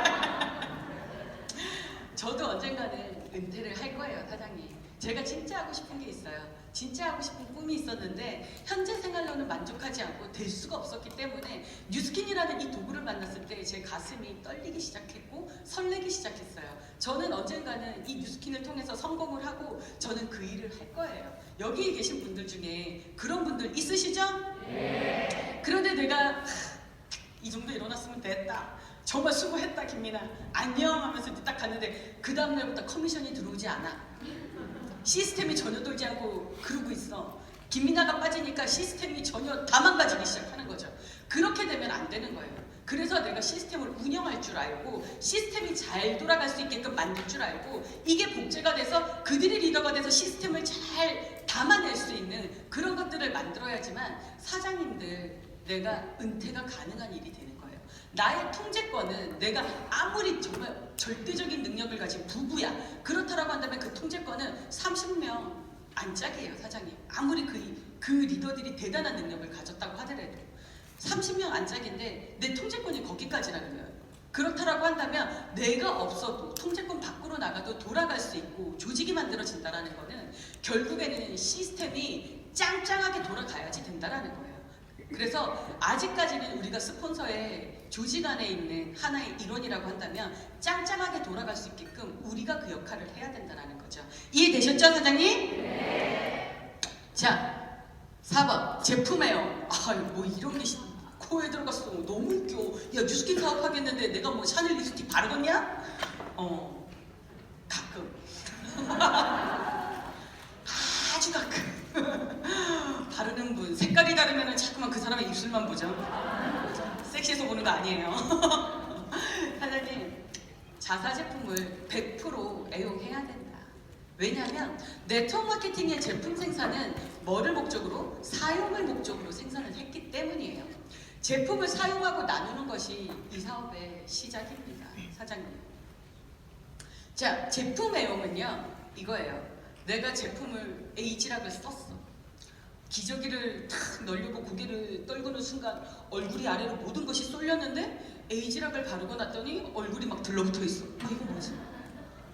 저도 언젠가는 은퇴를 할 거예요, 사장님. 제가 진짜 하고 싶은 게 있어요. 진짜 하고 싶은 꿈이 있었는데 현재 생활로는 만족하지 않고 될 수가 없었기 때문에 뉴스킨이라는 이 도구를 만났을 때 제 가슴이 떨리기 시작했고 설레기 시작했어요. 저는 언젠가는 이 뉴스킨을 통해서 성공을 하고 저는 그 일을 할 거예요. 여기 계신 분들 중에 그런 분들 있으시죠? 네. 그런데 내가 이 정도 일어났으면 됐다. 정말 수고했다, 김민아. 안녕 하면서 딱 갔는데 그 다음날부터 커미션이 들어오지 않아. 시스템이 전혀 돌지 않고 그러고 있어. 김민아가 빠지니까 시스템이 전혀 다 망가지기 시작하는 거죠. 그렇게 되면 안 되는 거예요. 그래서 내가 시스템을 운영할 줄 알고 시스템이 잘 돌아갈 수 있게끔 만들 줄 알고 이게 복제가 돼서 그들이 리더가 돼서 시스템을 잘 담아낼 수 있는 그런 것들을 만들어야지만 사장님들 내가 은퇴가 가능한 일이 되는 거예요. 나의 통제권은 내가 아무리 정말 절대적인 능력을 가진 부부야 그렇다라고 한다면 그 통제권은 30명 안짝이에요, 사장님. 아무리 그 리더들이 대단한 능력을 가졌다고 하더라도 30명 안짝인데 내 통제권이 거기까지라는 거예요. 그렇다라고 한다면 내가 없어도 통제권 밖으로 나가도 돌아갈 수 있고 조직이 만들어진다라는 거는 결국에는 시스템이 짱짱하게 돌아가야지 된다라는 거예요. 그래서 아직까지는 우리가 스폰서의 조직 안에 있는 하나의 일원이라고 한다면 짱짱하게 돌아갈 수 있게끔 우리가 그 역할을 해야 된다는 거죠. 이해되셨죠, 사장님? 네. 자, 4번 제품에요. 아, 뭐 이런 게 코에 들어갔어. 너무 웃겨. 야, 뉴스킨 사업하겠는데 내가 뭐 샤넬 립스틱 바르겠냐? 가끔. 아주 가끔. 바르는 분 색깔이 다르면 자꾸만 그 사람의 입술만 보죠. 섹시해서 보는 거 아니에요. 사장님, 자사 제품을 100% 애용해야 된다. 왜냐하면 네트워크 마케팅의 제품 생산은 뭐를 목적으로? 사용을 목적으로 생산을 했기 때문이에요. 제품을 사용하고 나누는 것이 이 사업의 시작입니다, 사장님. 자, 제품 애용은요 이거예요. 내가 제품을 A지락을 썼어. 기저귀를 탁 넣으려고 고개를 떨구는 순간 얼굴이 아래로 모든 것이 쏠렸는데 A지락을 바르고 났더니 얼굴이 막 들러붙어 있어. 아, 이거 뭐지?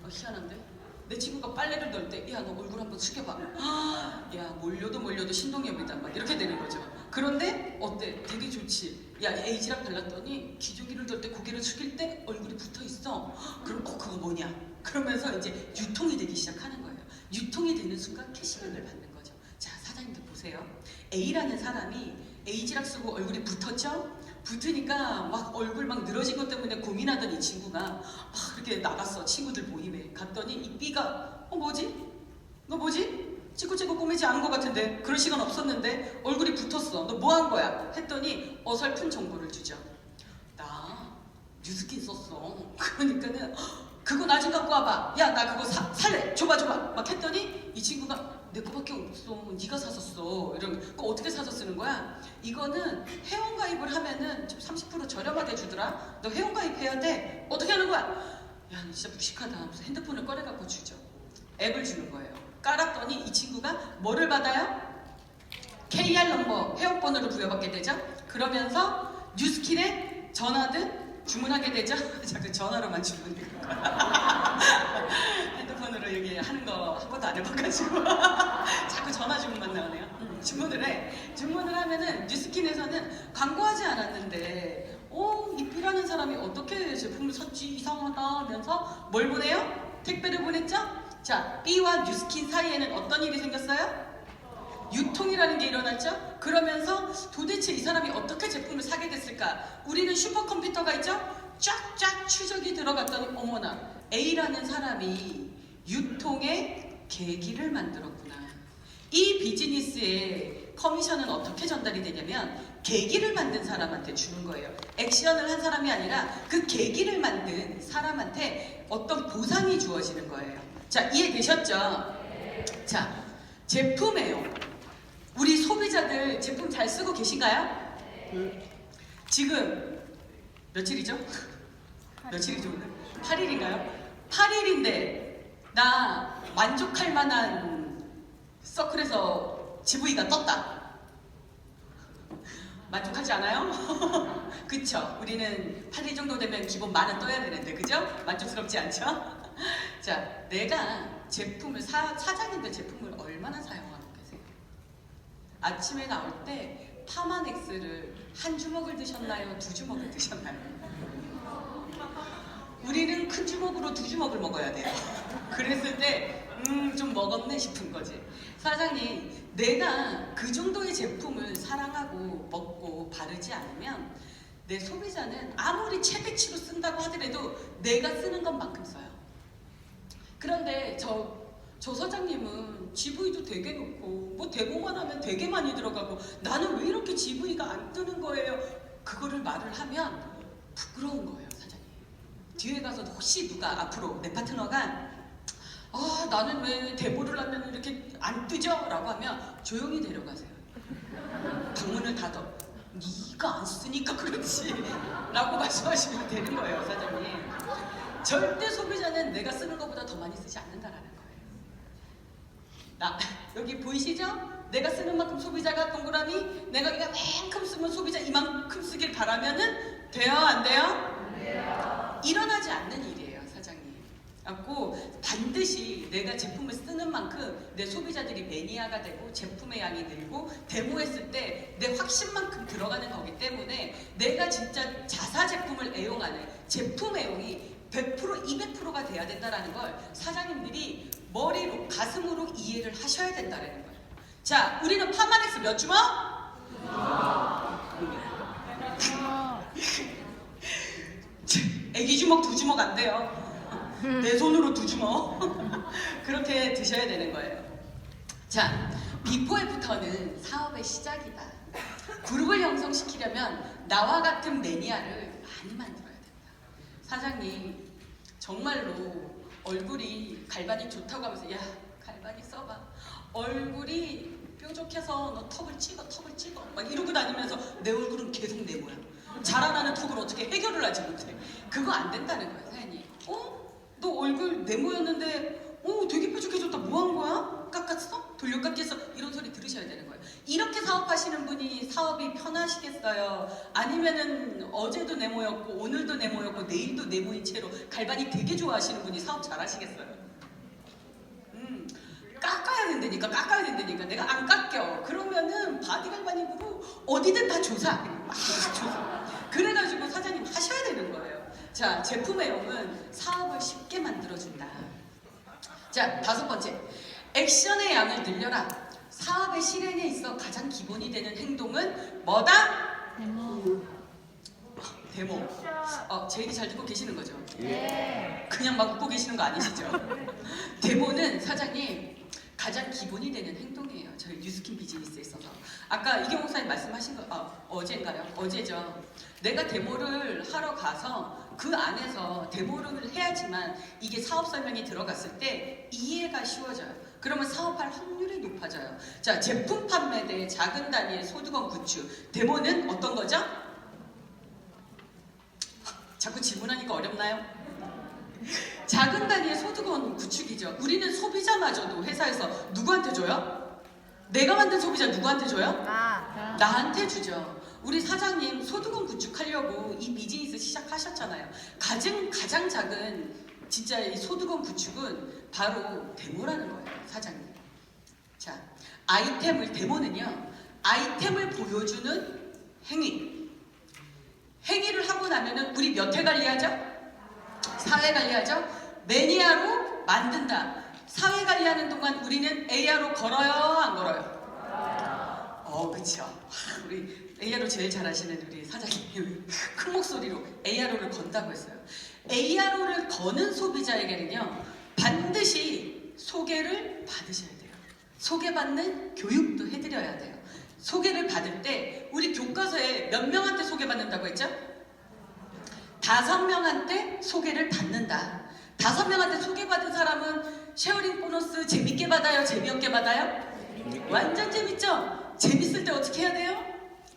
희한한데? 내 친구가 빨래를 넣을 때 야, 너 얼굴 한번 숙여봐. 야, 몰려도 신동엽이다. 막 이렇게 되는 거죠. 그런데 어때? 되게 좋지. 야, A지락 발랐더니 기저귀를 넣을 때 고개를 숙일 때 얼굴이 붙어 있어. 그럼 그거 뭐냐? 그러면서 이제 유통이 되기 시작하는 거예요. 유통이 되는 순간 캐시백을 받는 거죠. 자, 사장님들 보세요. A라는 사람이 A지락 쓰고 얼굴이 붙었죠? 붙으니까 막 얼굴 막 늘어진 것 때문에 고민하던 이 친구가 막 이렇게 나갔어. 친구들 모임에 갔더니 이 B가 뭐지? 너 뭐지? 찌꼬찌꼬 꾸미지 않은 것 같은데 그럴 시간 없었는데 얼굴이 붙었어. 너 뭐 한 거야? 했더니 어설픈 정보를 주죠. 나 뉴스킨 썼어. 그러니까는 그거 나 좀 갖고 와봐. 야, 나 그거 살래. 줘봐. 막 했더니 이 친구가 내 거밖에 없어. 네가 사서 써. 이러면 그거 어떻게 사서 쓰는 거야? 이거는 회원가입을 하면은 30% 저렴하게 주더라. 너 회원가입해야 돼. 어떻게 하는 거야? 야, 너 진짜 무식하다. 하면서 핸드폰을 꺼내갖고 주죠. 앱을 주는 거예요. 깔았더니 이 친구가 뭐를 받아요? KR 넘버 회원번호를 부여받게 되죠. 그러면서 뉴스킨에 전화든 주문하게 되죠. 자꾸 전화로만 주문해요. 핸드폰으로 여기 하는 거 한 번도 안 해봐가지고 자꾸 전화 주문만 나오네요. 주문을 해. 주문을 하면은 뉴스킨에서는 광고하지 않았는데 이 B라는 사람이 어떻게 제품을 샀지 이상하다 하면서 뭘 보내요? 택배를 보냈죠? 자, B와 뉴스킨 사이에는 어떤 일이 생겼어요? 유통이라는 게 일어났죠? 그러면서 도대체 이 사람이 어떻게 제품을 사게 됐을까? 우리는 슈퍼컴퓨터가 있죠? 쫙쫙 추적이 들어갔더니 어머나 A라는 사람이 유통에 계기를 만들었구나. 이 비즈니스의 커미션은 어떻게 전달이 되냐면 계기를 만든 사람한테 주는 거예요. 액션을 한 사람이 아니라 그 계기를 만든 사람한테 어떤 보상이 주어지는 거예요. 자, 이해되셨죠? 자, 제품이에요. 우리 소비자들 제품 잘 쓰고 계신가요? 지금 며칠이죠? 며칠이죠 오늘? 8일인가요? 8일인데 나 만족할 만한 서클에서 GV가 떴다. 만족하지 않아요? 그쵸? 우리는 8일 정도 되면 기본 10,000원 떠야 되는데, 그죠? 만족스럽지 않죠? 자, 내가 제품을, 사장님들 제품을 얼마나 사용하고 계세요? 아침에 나올 때 파마넥스를 한 주먹을 드셨나요? 2주먹을 드셨나요? 우리는 큰 주먹으로 2주먹을 먹어야 돼요. 그랬을 때 좀 먹었네 싶은 거지. 사장님, 내가 그 정도의 제품을 사랑하고 먹고 바르지 않으면 내 소비자는 아무리 최대치로 쓴다고 하더라도 내가 쓰는 것만큼 써요. 그런데 저 사장님은 GV도 되게 넣고 뭐 데모만 하면 되게 많이 들어가고 나는 왜 이렇게 GV가 안 뜨는 거예요? 그거를 말을 하면 부끄러운 거예요, 사장님. 뒤에 가서 혹시 누가 앞으로 내 파트너가 나는 왜 데모를 하면 이렇게 안 뜨죠? 라고 하면 조용히 데려가세요. 방문을 닫아. 네가 안 쓰니까 그렇지 라고 말씀하시면 되는 거예요, 사장님. 절대 소비자는 내가 쓰는 것보다 더 많이 쓰지 않는다라는 거예요. 여기 보이시죠? 내가 쓰는 만큼 소비자가 동그라미, 내가 이만큼 쓰면 소비자 이만큼 쓰길 바라면은 돼요, 안 돼요? 안 돼요. 일어나지 않는 일이에요, 사장님. 그래서 반드시 내가 제품을 쓰는 만큼 내 소비자들이 매니아가 되고 제품의 양이 늘고 데모했을 때 내 확신만큼 들어가는 거기 때문에 내가 진짜 자사 제품을 애용하는 제품 애용이 100%, 200%가 돼야 된다는 걸 사장님들이 머리로, 가슴으로 이해를 하셔야 된다는 거예요. 자, 우리는 파마넥스 몇 주먹? 애기 주먹 2주먹 안 돼요. 내 손으로 2주먹. 그렇게 드셔야 되는 거예요. 자, 비포 애프터는 사업의 시작이다. 그룹을 형성시키려면 나와 같은 매니아를 많이 만들어야 된다. 사장님, 정말로 얼굴이 갈바닉 좋다고 하면서 야, 갈바닉 써봐. 얼굴이 뾰족해서 너 턱을 찍어 막 이러고 다니면서 내 얼굴은 계속 네모야. 자라나는 턱을 어떻게 해결을 하지 못해. 그거 안 된다는 거야, 사장님. 너 얼굴 네모였는데 되게 뾰족해졌다. 뭐 한 거야? 깎았어? 돌려깎겠어? 이런 소리 들으셔야 되는 거예요. 이렇게 사업하시는 분이 사업이 편하시겠어요? 아니면은 어제도 네모였고 오늘도 네모였고 내일도 네모인 채로 갈바닉 되게 좋아하시는 분이 사업 잘하시겠어요? 깎아야 된다니까. 내가 안 깎여. 그러면은 바디 갈바닉으로 어디든 다 조사. 그래가지고 사장님 하셔야 되는 거예요. 자, 제품 애용은 사업을 쉽게 만들어준다. 자, 5번째. 액션의 양을 늘려라. 사업의 실행에 있어 가장 기본이 되는 행동은 뭐다? 데모. 제 얘기 잘 듣고 계시는 거죠? 네. 그냥 막 웃고 계시는 거 아니시죠? 데모는 사장님 가장 기본이 되는 행동이에요. 저희 뉴스킨 비즈니스에 있어서. 아까 이경호 목사님 말씀하신 거, 어제인가요? 어제죠. 내가 데모를 하러 가서 그 안에서 데모를 해야지만 이게 사업 설명이 들어갔을 때 이해가 쉬워져요. 그러면 사업할 확률이 높아져요. 자, 제품 판매대 작은 단위의 소득원 구축. 데모는 어떤 거죠? 자꾸 질문하니까 어렵나요? 작은 단위의 소득원 구축이죠. 우리는 소비자마저도 회사에서 누구한테 줘요? 내가 만든 소비자 누구한테 줘요? 나한테 주죠. 우리 사장님 소득원 구축하려고 이 비즈니스 시작하셨잖아요. 가장 작은 진짜 이 소득원 구축은 바로 데모라는 거예요, 사장님. 자, 데모는요, 아이템을 보여주는 행위. 행위를 하고 나면은 우리 몇 회 관리하죠? 사회 관리하죠? 매니아로 만든다. 사회 관리하는 동안 우리는 AR로 걸어요, 안 걸어요? 그쵸. 우리 AR로 제일 잘하시는 우리 사장님이 큰 목소리로 AR로를 건다고 했어요. AR로를 거는 소비자에게는요, 반드시 소개를 받으셔야 돼요. 소개받는 교육도 해드려야 돼요. 소개를 받을 때 우리 교과서에 몇 명한테 소개받는다고 했죠? 5명한테 소개를 받는다. 5명한테 소개받은 사람은 쉐어링 보너스 재밌게 받아요? 재미없게 받아요? 완전 재밌죠? 재밌을 때 어떻게 해야 돼요?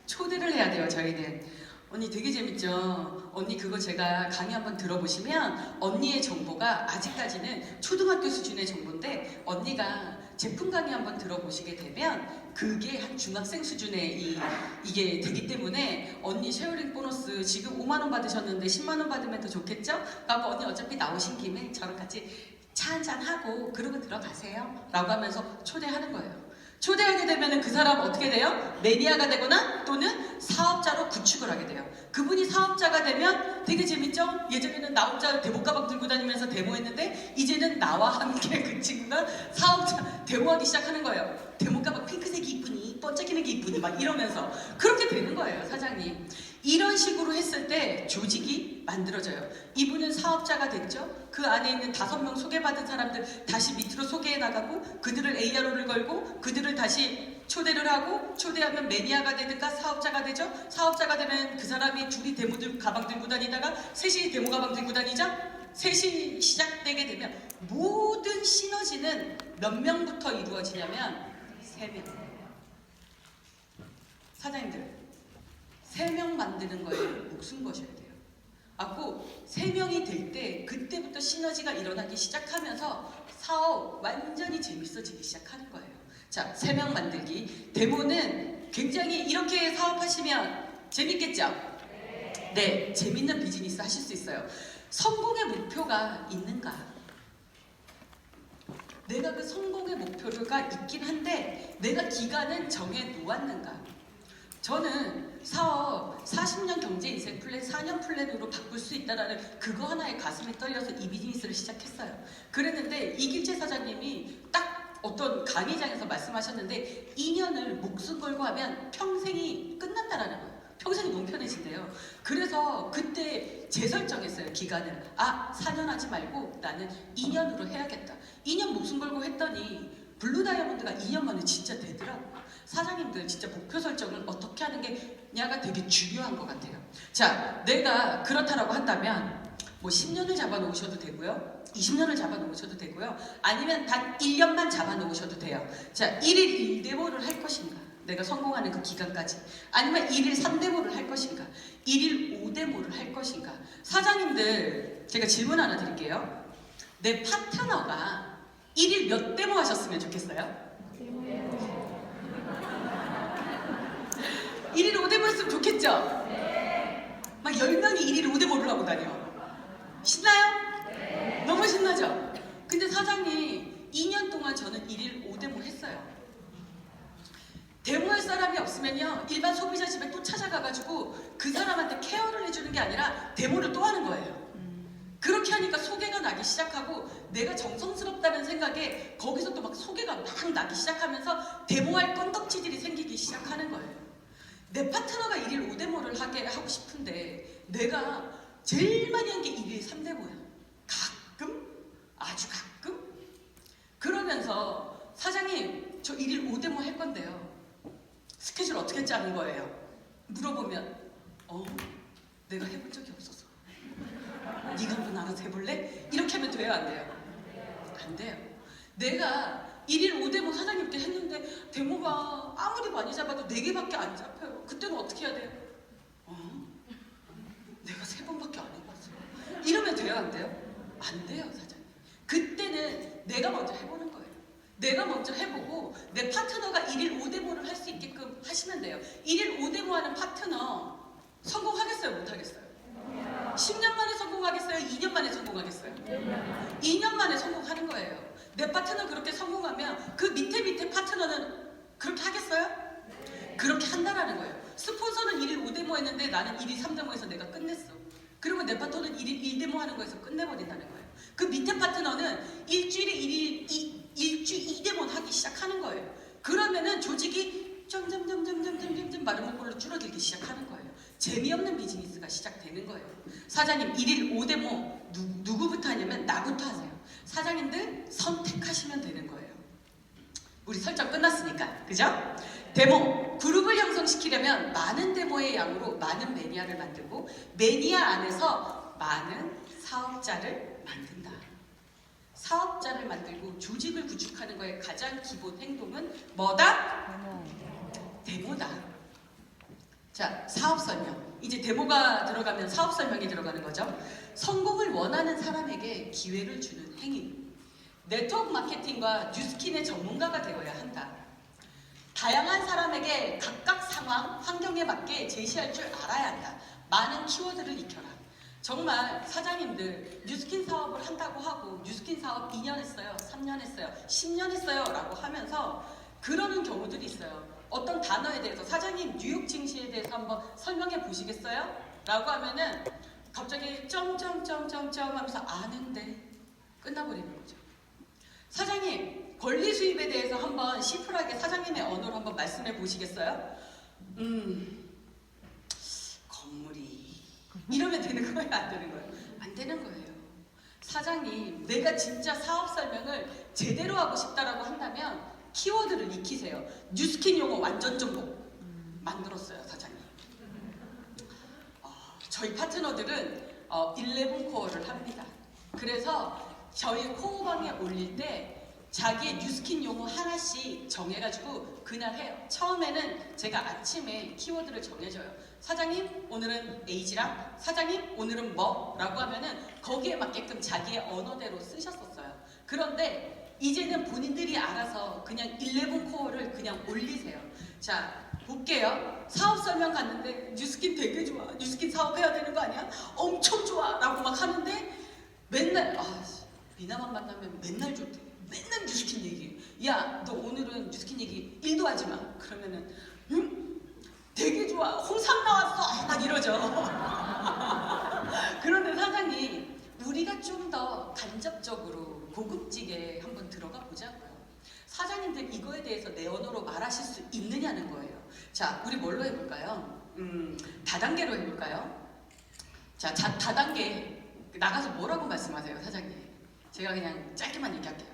초대를 해야 돼요. 저희는 언니 되게 재밌죠? 언니 그거 제가 강의 한번 들어보시면 언니의 정보가 아직까지는 초등학교 수준의 정보인데 언니가 제품 강의 한번 들어보시게 되면 그게 한 중학생 수준의 이게 되기 때문에 언니 쉐어링 보너스 지금 5만 원 받으셨는데 10만 원 받으면 더 좋겠죠? 그러니까 언니 어차피 나오신 김에 저랑 같이 차 한잔 하고 그러고 들어가세요 라고 하면서 초대하는 거예요. 초대하게 되면 그 사람 어떻게 돼요? 매니아가 되거나 또는 사업자로 구축을 하게 돼요. 그분이 사업자가 되면 되게 재밌죠? 예전에는 나 혼자 대목 가방 들고 다니면서 데모했는데 이제는 나와 함께 그 친구가 사업자 데모하기 시작하는 거예요. 대목 가방 핑크색이 이쁘니 번쩍이는 게 이쁘니 막 이러면서 그렇게 되는 거예요. 사장님. 이런 식으로 했을 때 조직이 만들어져요. 이분은 사업자가 됐죠. 그 안에 있는 5명 소개받은 사람들 다시 밑으로 소개해 나가고 그들을 ARO를 걸고 그들을 다시 초대를 하고 초대하면 매니아가 되든가 사업자가 되죠. 사업자가 되면 그 사람이 둘이 데모 가방 들고 다니다가 셋이 데모 가방 들고 다니죠. 셋이 시작되게 되면 모든 시너지는 몇 명부터 이루어지냐면 3명. 사장님들 3명 만드는 거에 목숨 거셔야 돼요. 아고 3명이 될 때 그때부터 시너지가 일어나기 시작하면서 사업 완전히 재밌어지기 시작하는 거예요. 자, 3명 만들기. 데모는 굉장히 이렇게 사업하시면 재밌겠죠? 네, 재밌는 비즈니스 하실 수 있어요. 성공의 목표가 있는가? 내가 그 성공의 목표가 있긴 한데 내가 기간은 정해 놓았는가? 저는 사업 40년 경제 인생 플랜 4년 플랜으로 바꿀 수 있다라는 그거 하나에 가슴이 떨려서 이 비즈니스를 시작했어요. 그랬는데 이길재 사장님이 딱 어떤 강의장에서 말씀하셨는데 2년을 목숨 걸고 하면 평생이 끝난다라는 거예요. 평생이 너무 편해진대요. 그래서 그때 재설정했어요. 기간을. 4년 하지 말고 나는 2년으로 해야겠다. 2년 목숨 걸고 했더니 블루 다이아몬드가 2년 만에 진짜 되더라고요. 사장님들 진짜 목표 설정을 어떻게 하는 게냐가 되게 중요한 것 같아요. 자, 내가 그렇다라고 한다면 뭐 10년을 잡아 놓으셔도 되고요. 20년을 잡아 놓으셔도 되고요. 아니면 단 1년만 잡아 놓으셔도 돼요. 자, 1일 1데모를 할 것인가? 내가 성공하는 그 기간까지. 아니면 1일 3데모를 할 것인가? 1일 5데모를 할 것인가? 사장님들 제가 질문 하나 드릴게요. 내 파트너가 1일 몇 데모 하셨으면 좋겠어요? 1일 5데모 했으면 좋겠죠? 막 10명이 1일 5데모를 하고 다녀. 신나요? 너무 신나죠? 근데 사장님 2년 동안 저는 1일 5데모 했어요. 데모할 사람이 없으면요 일반 소비자 집에 또 찾아가가지고 그 사람한테 케어를 해주는 게 아니라 데모를 또 하는 거예요. 그렇게 하니까 소개가 나기 시작하고 내가 정성스럽다는 생각에 거기서 또 막 소개가 막 나기 시작하면서 데모할 건덕지들이 생기기 시작하는 거예요. 내 파트너가 1일 5데모를 하고 싶은데 내가 제일 많이 한 게 1일 3데모야. 가끔? 아주 가끔? 그러면서 사장님 저 1일 5데모 할 건데요. 스케줄 어떻게 짜는 거예요? 물어보면 내가 해본 적이 없어서 네가 한번 알아서 해볼래? 이렇게 하면 돼요? 안 돼요? 안 돼요. 내가 1일 5데모 사장님께 했는데 데모가 아무리 많이 잡아도 4개밖에 안 잡혀요. 그때는 어떻게 해야 돼요? 내가 3번밖에 안 해봤어. 이러면 돼요? 안 돼요? 안 돼요, 사장님. 그때는 내가 먼저 해보는 거예요. 내가 먼저 해보고 내 파트너가 1일 5데모를 할 수 있게끔 하시면 돼요. 1일 5데모 하는 파트너 성공하겠어요? 못하겠어요? 10년 만에 성공하겠어요? 2년 만에 성공하겠어요? 2년 만에 성공하는 거예요. 내 파트너 그렇게 성공하면 그 밑에 파트너는 그렇게 하겠어요? 그렇게 한다라는 거예요. 스폰서는 1일 5데모 했는데 나는 1일 3데모에서 내가 끝냈어. 그러면 내 파트너는 1일 1데모 하는 거에서 끝내버린다는 거예요. 그 밑에 파트너는 일주일에 1주 2데모 하기 시작하는 거예요. 그러면은 조직이 점점 마른 목골로 줄어들기 시작하는 거예요. 재미없는 비즈니스가 시작되는 거예요. 사장님 1일 5데모 누구부터 하냐면 나부터 하세요. 사장님들 선택하시면 되는 거예요. 우리 설정 끝났으니까, 그죠? 데모, 그룹을 형성시키려면 많은 데모의 양으로 많은 매니아를 만들고 매니아 안에서 많은 사업자를 만든다. 사업자를 만들고 조직을 구축하는 거의 가장 기본 행동은 뭐다? 데모다. 자, 사업 설명. 이제 데모가 들어가면 사업 설명이 들어가는 거죠. 성공을 원하는 사람에게 기회를 주는 행위. 네트워크 마케팅과 뉴스킨의 전문가가 되어야 한다. 다양한 사람에게 각각 상황, 환경에 맞게 제시할 줄 알아야 한다. 많은 키워드를 익혀라. 정말 사장님들 뉴스킨 사업을 한다고 하고 뉴스킨 사업 2년 했어요, 3년 했어요, 10년 했어요 라고 하면서 그러는 경우들이 있어요. 어떤 단어에 대해서 사장님 뉴욕 증시에 대해서 한번 설명해 보시겠어요? 라고 하면은 갑자기 점점점점점 하면서 아는데 끝나버리는 거죠. 사장님 권리 수입에 대해서 한번 심플하게 사장님의 언어로 한번 말씀해 보시겠어요? 건물이 이러면 되는 거예요? 안 되는 거예요? 안 되는 거예요. 사장님 내가 진짜 사업 설명을 제대로 하고 싶다라고 한다면 키워드를 익히세요. 뉴스킨 용어 완전 정복 만들었어요 사장님. 저희 파트너들은 11코어를 합니다. 그래서 저희 코어방에 올릴 때 자기의 뉴스킨 용어 하나씩 정해가지고 그날 해요. 처음에는 제가 아침에 키워드를 정해줘요. 사장님 오늘은 에이지랑 사장님 오늘은 뭐? 라고 하면은 거기에 맞게끔 자기의 언어대로 쓰셨었어요. 그런데 이제는 본인들이 알아서 그냥 11코어를 그냥 올리세요. 자 볼게요. 사업 설명 갔는데 뉴스킨 되게 좋아. 뉴스킨 사업해야 되는 거 아니야? 엄청 좋아 라고 막 하는데 맨날 미나만 만나면 맨날 좋대. 맨날 뉴스킨 얘기. 야, 너 오늘은 뉴스킨 얘기 1도 하지 마. 그러면은 응? 되게 좋아. 홍삼 나왔어. 막 이러죠. 그런데 사장님, 우리가 좀 더 간접적으로 고급지게 한번 들어가 보자고요. 사장님들 이거에 대해서 내 언어로 말하실 수 있느냐는 거예요. 자, 우리 뭘로 해볼까요? 다단계로 해볼까요? 자, 다단계 나가서 뭐라고 말씀하세요, 사장님? 제가 그냥 짧게만 얘기할게요.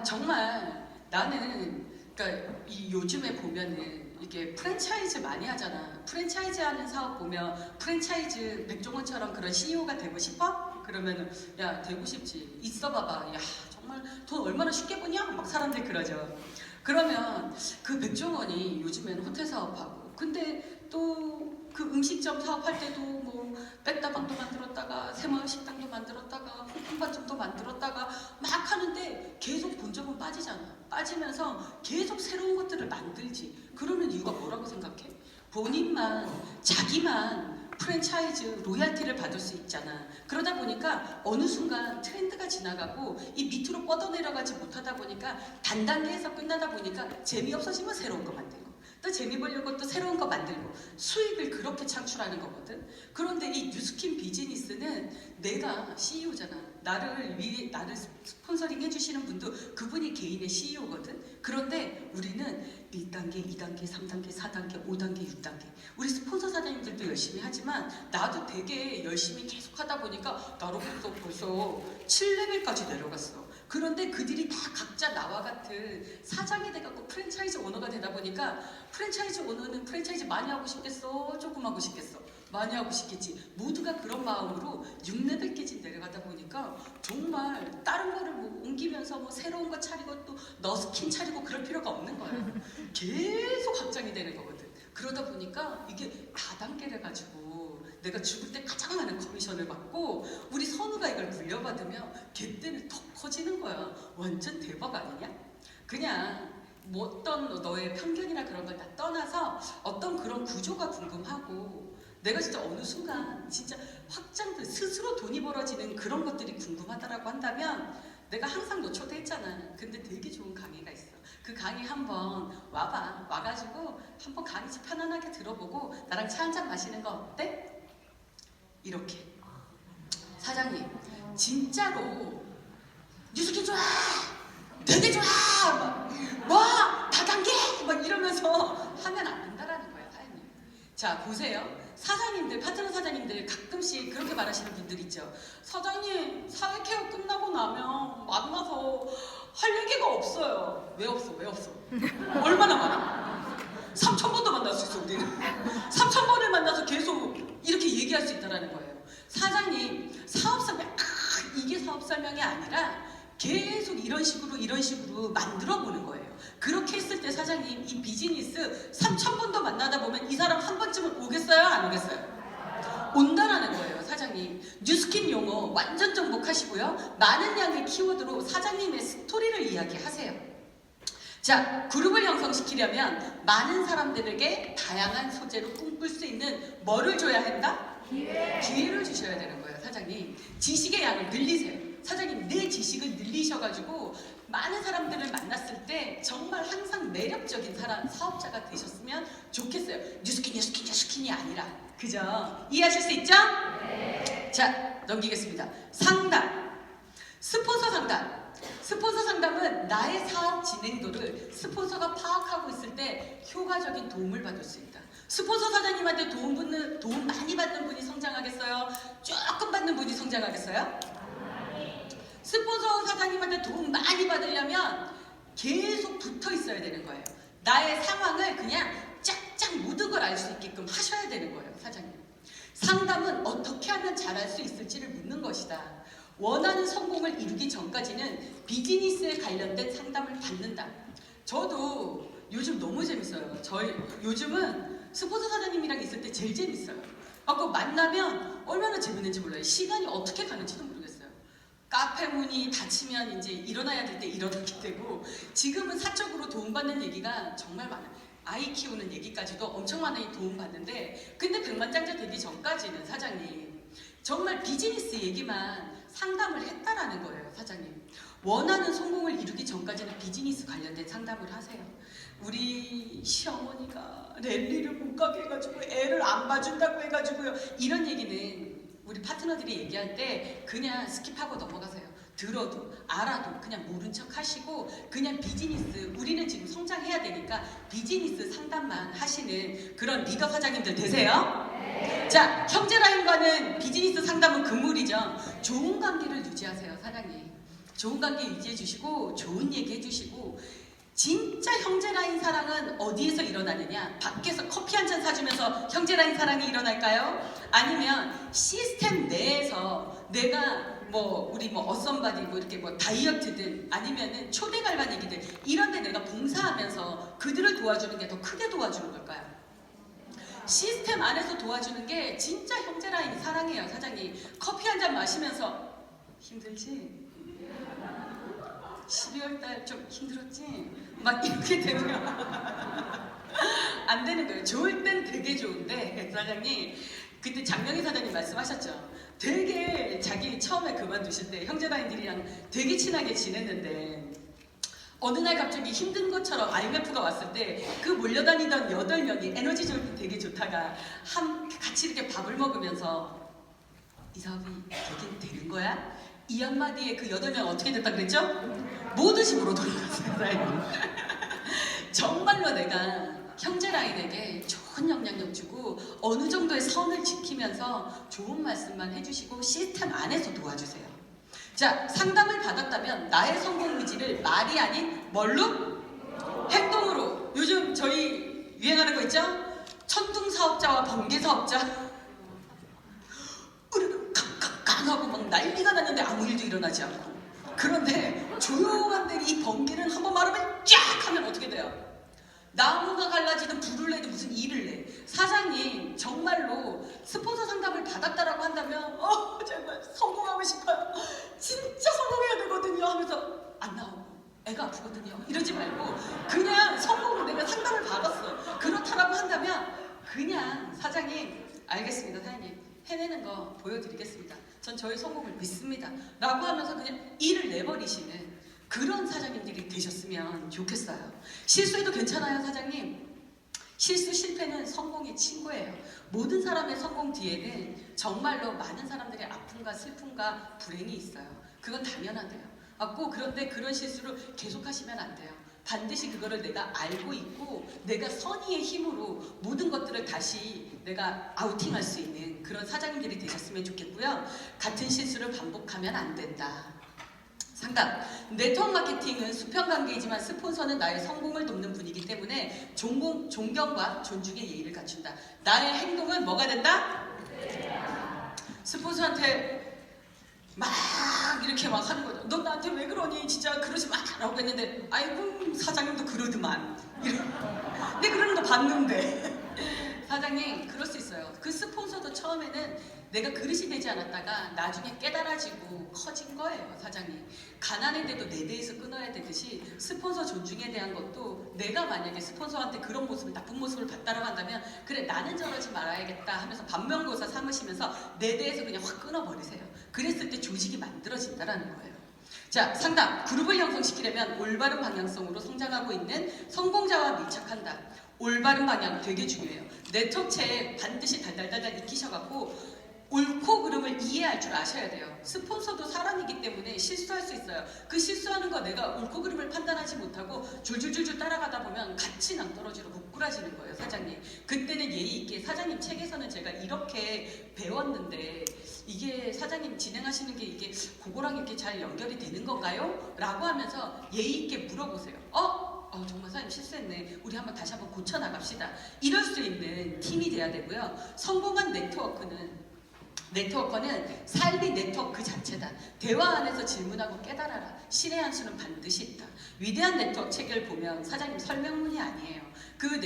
정말 나는 그러니까 이 요즘에 보면은 이게 프랜차이즈 많이 하잖아. 프랜차이즈 하는 사업 보면 프랜차이즈 백종원처럼 그런 CEO가 되고 싶어? 그러면은 야 되고 싶지. 있어 봐봐. 야 정말 돈 얼마나 쉽게 버냐? 막 사람들 그러죠. 그러면 그 백종원이 요즘에는 호텔 사업하고 근데 또 그 음식점 사업할 때도 뭐 백다방도 만들었다가 새마을 식당도 만들었다가 홍반점도 만들었다가 막 하는데 계속 본점은 빠지잖아. 빠지면서 계속 새로운 것들을 만들지. 그러는 이유가 뭐라고 생각해? 본인만 자기만 프랜차이즈 로얄티를 받을 수 있잖아. 그러다 보니까 어느 순간 트렌드가 지나가고 이 밑으로 뻗어내려가지 못하다 보니까 단단계에서 끝나다 보니까 재미없어지면 새로운 거 만들고 또 재미 보려고 또 새로운 거 만들고 수익을 그렇게 창출하는 거거든. 그런데 이 뉴스킨 비즈니스는 내가 CEO잖아. 나를 스폰서링 해주시는 분도 그분이 개인의 CEO거든. 그런데 우리는 1단계, 2단계, 3단계, 4단계, 5단계, 6단계 우리 스폰서 사장님들도 열심히 하지만 나도 되게 열심히 계속 하다 보니까 나로 벌써 7레벨까지 내려갔어. 그런데 그들이 다 각자 나와 같은 사장이 돼갖고 프랜차이즈 오너가 되다 보니까 프랜차이즈 오너는 프랜차이즈 많이 하고 싶겠어? 조금 하고 싶겠어? 많이 하고 싶겠지. 모두가 그런 마음으로 6레벨까지 내려가다 보니까 정말 다른 거를 뭐 옮기면서 뭐 새로운 거 차리고 또 너스킨 차리고 그럴 필요가 없는 거야. 계속 확장이 되는 거거든. 그러다 보니까 이게 다단계를 가지고 내가 죽을 때 가장 많은 커미션을 받고 우리 선우가 이걸 물려받으면 걔 때는 더 커지는 거야. 완전 대박 아니냐? 그냥 뭐 어떤 너의 편견이나 그런 걸 다 떠나서 어떤 그런 구조가 궁금하고 내가 진짜 어느 순간 진짜 확장돼 스스로 돈이 벌어지는 그런 것들이 궁금하다라고 한다면 내가 항상 노초대 했잖아. 근데 되게 좋은 강의가 있어. 그 강의 한번 와봐. 와가지고 한번 강의 편안하게 들어보고 나랑 차 한잔 마시는 거 어때? 이렇게. 사장님 진짜로 뉴스킨 좋아! 되게 좋아! 와! 다단계! 막 이러면서 하면 안 된다라는 거야, 사장님. 자 보세요. 사장님들, 파트너 사장님들 가끔씩 그렇게 말하시는 분들 있죠. 사장님, 사회 케어 끝나고 나면 만나서 할 얘기가 없어요. 왜 없어? 왜 없어? 얼마나 많아? 3,000번도 만날 수 있어, 우리는. 3,000번을 만나서 계속 이렇게 얘기할 수 있다는 거예요. 사장님, 사업 설명, 이게 사업 설명이 아니라 계속 이런 식으로 만들어 보는 거예요. 그렇게 했을 때 사장님, 이 비즈니스 3,000번도 만나다 보면 이 사람 한 번쯤은 오겠어요? 안 오겠어요? 온다라는 거예요, 사장님. 뉴스킨 용어 완전 정복하시고요. 많은 양의 키워드로 사장님의 스토리를 이야기하세요. 자, 그룹을 형성시키려면 많은 사람들에게 다양한 소재로 꿈꿀 수 있는 뭐를 줘야 한다? 기회를 주셔야 되는 거예요, 사장님. 지식의 양을 늘리세요. 사장님, 내 지식을 늘리셔가지고 많은 사람들을 만났을 때 정말 항상 매력적인 사업자가 되셨으면 좋겠어요. 뉴스킨이 아니라. 그죠? 이해하실 수 있죠? 네. 자, 넘기겠습니다. 상담. 스폰서 상담. 스폰서 상담은 나의 사업 진행도를 스폰서가 파악하고 있을 때 효과적인 도움을 받을 수 있다. 스폰서 사장님한테 도움 많이 받는 분이 성장하겠어요? 조금 받는 분이 성장하겠어요? 스폰서 사장님한테 도움 많이 받으려면 계속 붙어 있어야 되는 거예요. 나의 상황을 그냥 쫙쫙 모든 걸 알 수 있게끔 하셔야 되는 거예요, 사장님. 상담은 어떻게 하면 잘할 수 있을지를 묻는 것이다. 원하는 성공을 이루기 전까지는 비즈니스에 관련된 상담을 받는다. 저도 요즘 너무 재밌어요. 요즘은 스폰서 사장님이랑 있을 때 제일 재밌어요. 만나면 얼마나 재밌는지 몰라요. 시간이 어떻게 가는지도 모르겠어요. 카페 문이 닫히면 이제 일어나야 될 때 일어나게 되고, 지금은 사적으로 도움받는 얘기가 정말 많아요. 아이 키우는 얘기까지도 엄청 많이 도움받는데, 근데 백만장자 되기 전까지는 사장님 정말 비즈니스 얘기만 상담을 했다라는 거예요, 사장님. 원하는 성공을 이루기 전까지는 비즈니스 관련된 상담을 하세요. 우리 시어머니가 랠리를 못 가게 해가지고 애를 안 봐준다고 해가지고요. 이런 얘기는 우리 파트너들이 얘기할 때 그냥 스킵하고 넘어가세요. 들어도 알아도 그냥 모른 척 하시고 그냥 비즈니스, 우리는 지금 성장해야 되니까 비즈니스 상담만 하시는 그런 리더 사장님들 되세요. 자, 형제라인과는 비즈니스 상담은 금물이죠. 좋은 관계를 유지하세요, 사장님. 좋은 관계 유지해 주시고 좋은 얘기 해주시고, 진짜 형제라인 사랑은 어디에서 일어나느냐? 밖에서 커피 한 잔 사주면서 형제라인 사랑이 일어날까요? 아니면 시스템 내에서 내가 우리 어썸바디 이렇게 다이어트든 아니면은 초대 갈반이기든 이런 데 내가 봉사하면서 그들을 도와주는 게 더 크게 도와주는 걸까요? 시스템 안에서 도와주는 게 진짜 형제라인 사랑이에요, 사장님. 커피 한 잔 마시면서 힘들지? 12월달 좀 힘들었지? 막 이렇게 되면 안 되는 거예요. 좋을 땐 되게 좋은데, 사장님 그때 장명희 사장님 말씀하셨죠. 되게 자기 처음에 그만두실 때 형제라인들이랑 되게 친하게 지냈는데 어느 날 갑자기 힘든 것처럼 IMF가 왔을 때 그 몰려다니던 8명이 에너지 조율이 되게 좋다가 같이 이렇게 밥을 먹으면서 이 사업이 되긴 되는 거야? 이 한마디에 그 8명 어떻게 됐다 그랬죠? 모두시 물어돌아갔어요. 정말로 내가 형제라인에게 좋은 영향력 주고 어느 정도의 선을 지키면서 좋은 말씀만 해주시고 시스템 안에서 도와주세요. 자, 상담을 받았다면 나의 성공 의지를 말이 아닌 뭘로? 행동으로. 요즘 저희 유행하는 거 있죠? 천둥 사업자와 번개 사업자. 우리는 kakkakkak하고 막 난리가 났는데 아무 일도 일어나지 않고. 그런데 조용한데 이 번개는 한번 말하면 쫙 하면 어떻게 돼요? 나무가 갈라지든 불을 내든 무슨 일을 내. 사장님 정말로 스폰서 상담을 받았다라고 한다면 정말 성공하고 싶어요. 진짜 성공해야 되거든요 하면서 안 나오고 애가 아프거든요 이러지 말고 그냥 성공을 내가 상담을 받았어 그렇다라고 한다면 그냥 사장님 알겠습니다, 사장님 해내는 거 보여드리겠습니다. 전 저의 성공을 믿습니다 라고 하면서 그냥 일을 내버리시는 그런 사장님들이 되셨으면 좋겠어요. 실수해도 괜찮아요, 사장님. 실수, 실패는 성공의 친구예요. 모든 사람의 성공 뒤에는 정말로 많은 사람들의 아픔과 슬픔과 불행이 있어요. 그건 당연하대요. 그런데 그런 실수를 계속하시면 안 돼요. 반드시 그거를 내가 알고 있고 내가 선의의 힘으로 모든 것들을 다시 내가 아우팅할 수 있는 그런 사장님들이 되셨으면 좋겠고요. 같은 실수를 반복하면 안 된다. 상담. 네트워크 마케팅은 수평관계이지만 스폰서는 나의 성공을 돕는 분이기 때문에 존경과 존중의 예의를 갖춘다. 나의 행동은 뭐가 된다? 스폰서한테 막 이렇게 막 하는 거죠. 너 나한테 왜 그러니? 진짜 그러지 마! 라고 했는데 아이고 사장님도 그러더만. 근데 그러는 거 봤는데 사장님 그럴 수 있어요. 그 스폰서도 처음에는 내가 그릇이 되지 않았다가 나중에 깨달아지고 커진 거예요. 사장님 가난한데도 내 대에서 끊어야 되듯이 스폰서 존중에 대한 것도 내가 만약에 스폰서한테 그런 모습을 나쁜 모습을 봤다라고 한다면 그래 나는 저러지 말아야겠다 하면서 반면교사 삼으시면서 내 대에서 그냥 확 끊어버리세요. 그랬을 때 조직이 만들어진다라는 거예요. 자, 상담. 그룹을 형성시키려면 올바른 방향성으로 성장하고 있는 성공자와 밀착한다. 올바른 방향 되게 중요해요. 네트워크체에 반드시 달달달달 익히셔갖고 옳고 그름을 이해할 줄 아셔야 돼요. 스폰서도 사람이기 때문에 실수할 수 있어요. 그 실수하는 거 내가 옳고 그름을 판단하지 못하고 줄줄줄줄 따라가다 보면 같이 낭떠러지로 고꾸라지는 거예요. 사장님 그때는 예의 있게 사장님 책에서는 제가 이렇게 배웠는데 이게 사장님 진행하시는 게 이게 그거랑 이렇게 잘 연결이 되는 건가요? 라고 하면서 예의 있게 물어보세요. 정말 사장님 실수했네. 우리 한번 다시 한번 고쳐나갑시다. 이럴 수 있는 팀이 돼야 되고요. 성공한 네트워커는 삶이 네트워크 그 자체다. 대화 안에서 질문하고 깨달아라. 신의 한 수는 반드시 있다. 위대한 네트워크 책을 보면 사장님 설명문이 아니에요. 그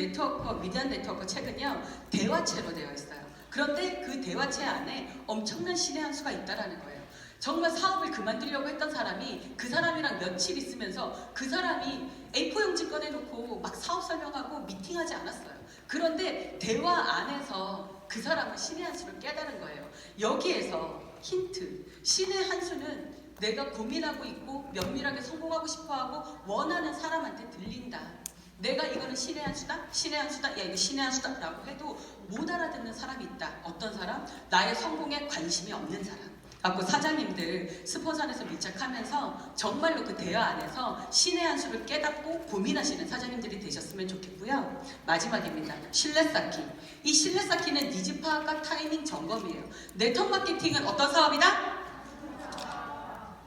위대한 네트워크 책은요 대화체로 되어 있어요. 그런데 그 대화체 안에 엄청난 신의 한 수가 있다라는 거예요. 정말 사업을 그만두려고 했던 사람이 그 사람이랑 며칠 있으면서 그 사람이 A4용지 꺼내놓고 막 사업 설명하고 미팅하지 않았어요. 그런데 대화 안에서 그 사람은 신의 한 수를 깨달은 거예요. 여기에서 힌트. 신의 한 수는 내가 고민하고 있고 면밀하게 성공하고 싶어하고 원하는 사람한테 들린다. 내가 이거는 신의 한 수다? 신의 한 수다? 야 이거 신의 한 수다? 라고 해도 못 알아듣는 사람이 있다. 어떤 사람? 나의 성공에 관심이 없는 사람. 갖고 사장님들 스폰서 안에서 밀착하면서 정말로 그 대화 안에서 신의 한 수를 깨닫고 고민하시는 사장님들이 되셨으면 좋겠고요. 마지막입니다. 신뢰 쌓기. 이 신뢰 쌓기는 니즈 파악과 타이밍 점검이에요. 네트워크 마케팅은 어떤 사업이다?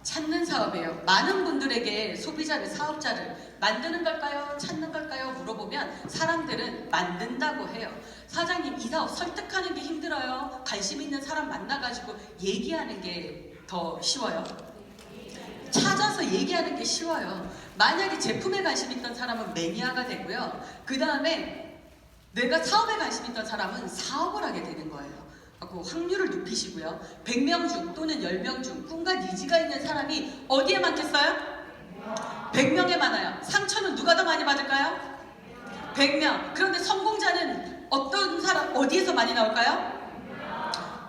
찾는 사업이에요. 많은 분들에게 소비자를, 사업자를 만드는 걸까요? 찾는 걸까요? 물어보면 사람들은 만든다고 해요. 사장님 이 사업 설득하는 게 힘들어요. 관심 있는 사람 만나가지고 얘기하는 게 더 쉬워요. 찾아서 얘기하는 게 쉬워요. 만약에 제품에 관심 있던 사람은 매니아가 되고요. 그 다음에 내가 사업에 관심 있던 사람은 사업을 하게 되는 거예요. 확률을 높이시고요. 100명 중 또는 10명 중 꿈과 니즈가 있는 사람이 어디에 많겠어요? 100명에 많아요. 상처는 누가 더 많이 받을까요? 100명. 그런데 성공자는 어떤 사람, 어디에서 많이 나올까요?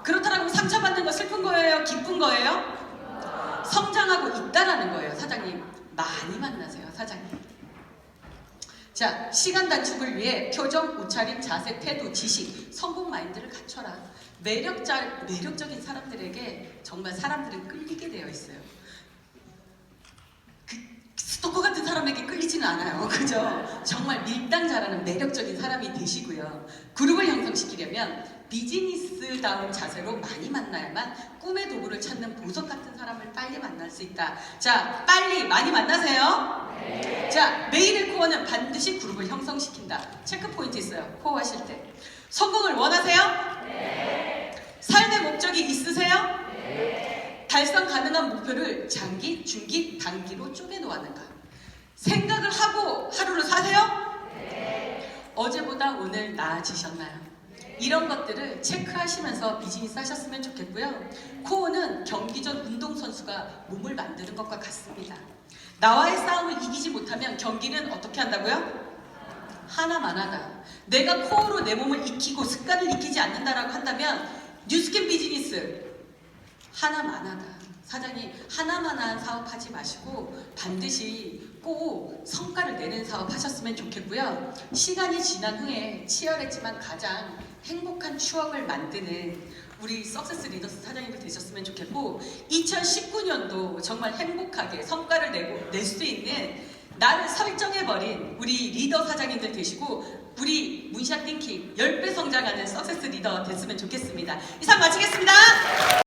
그렇다면 상처받는 거 슬픈 거예요? 기쁜 거예요? 성장하고 있다라는 거예요. 사장님 많이 만나세요. 사장님. 자, 시간 단축을 위해 표정, 옷차림, 자세, 태도, 지식, 성공 마인드를 갖춰라. 매력적인 사람들에게 정말 사람들은 끌리게 되어 있어요. 스토커 같은 사람에게 끌리지는 않아요. 그죠? 정말 밀당 잘하는 매력적인 사람이 되시고요. 그룹을 형성시키려면 비즈니스다운 자세로 많이 만나야만 꿈의 도구를 찾는 보석 같은 사람을 빨리 만날 수 있다. 자, 빨리 많이 만나세요. 네. 자, 메일의 코어는 반드시 그룹을 형성시킨다. 체크 포인트 있어요. 코어 하실 때. 성공을 원하세요? 네. 삶의 목적이 있으세요? 네. 달성 가능한 목표를 장기, 중기, 단기로 쪼개놓았는가? 생각을 하고 하루를 사세요? 네. 어제보다 오늘 나아지셨나요? 이런 것들을 체크하시면서 비즈니스 하셨으면 좋겠고요. 코어는 경기 전 운동선수가 몸을 만드는 것과 같습니다. 나와의 싸움을 이기지 못하면 경기는 어떻게 한다고요? 하나만 하다. 내가 코어로 내 몸을 익히고 습관을 익히지 않는다라고 한다면 뉴스캠 비즈니스 하나만 하다. 사장님 하나만 한 사업하지 마시고 반드시 꼭 성과를 내는 사업 하셨으면 좋겠고요. 시간이 지난 후에 치열했지만 가장 행복한 추억을 만드는 우리 석세스 리더스 사장님들 되셨으면 좋겠고 2019년도 정말 행복하게 성과를 낼 수 있는 나를 설정해버린 우리 리더 사장님들 되시고 우리 문샷 띵킹 10배 성장하는 석세스 리더 됐으면 좋겠습니다. 이상 마치겠습니다.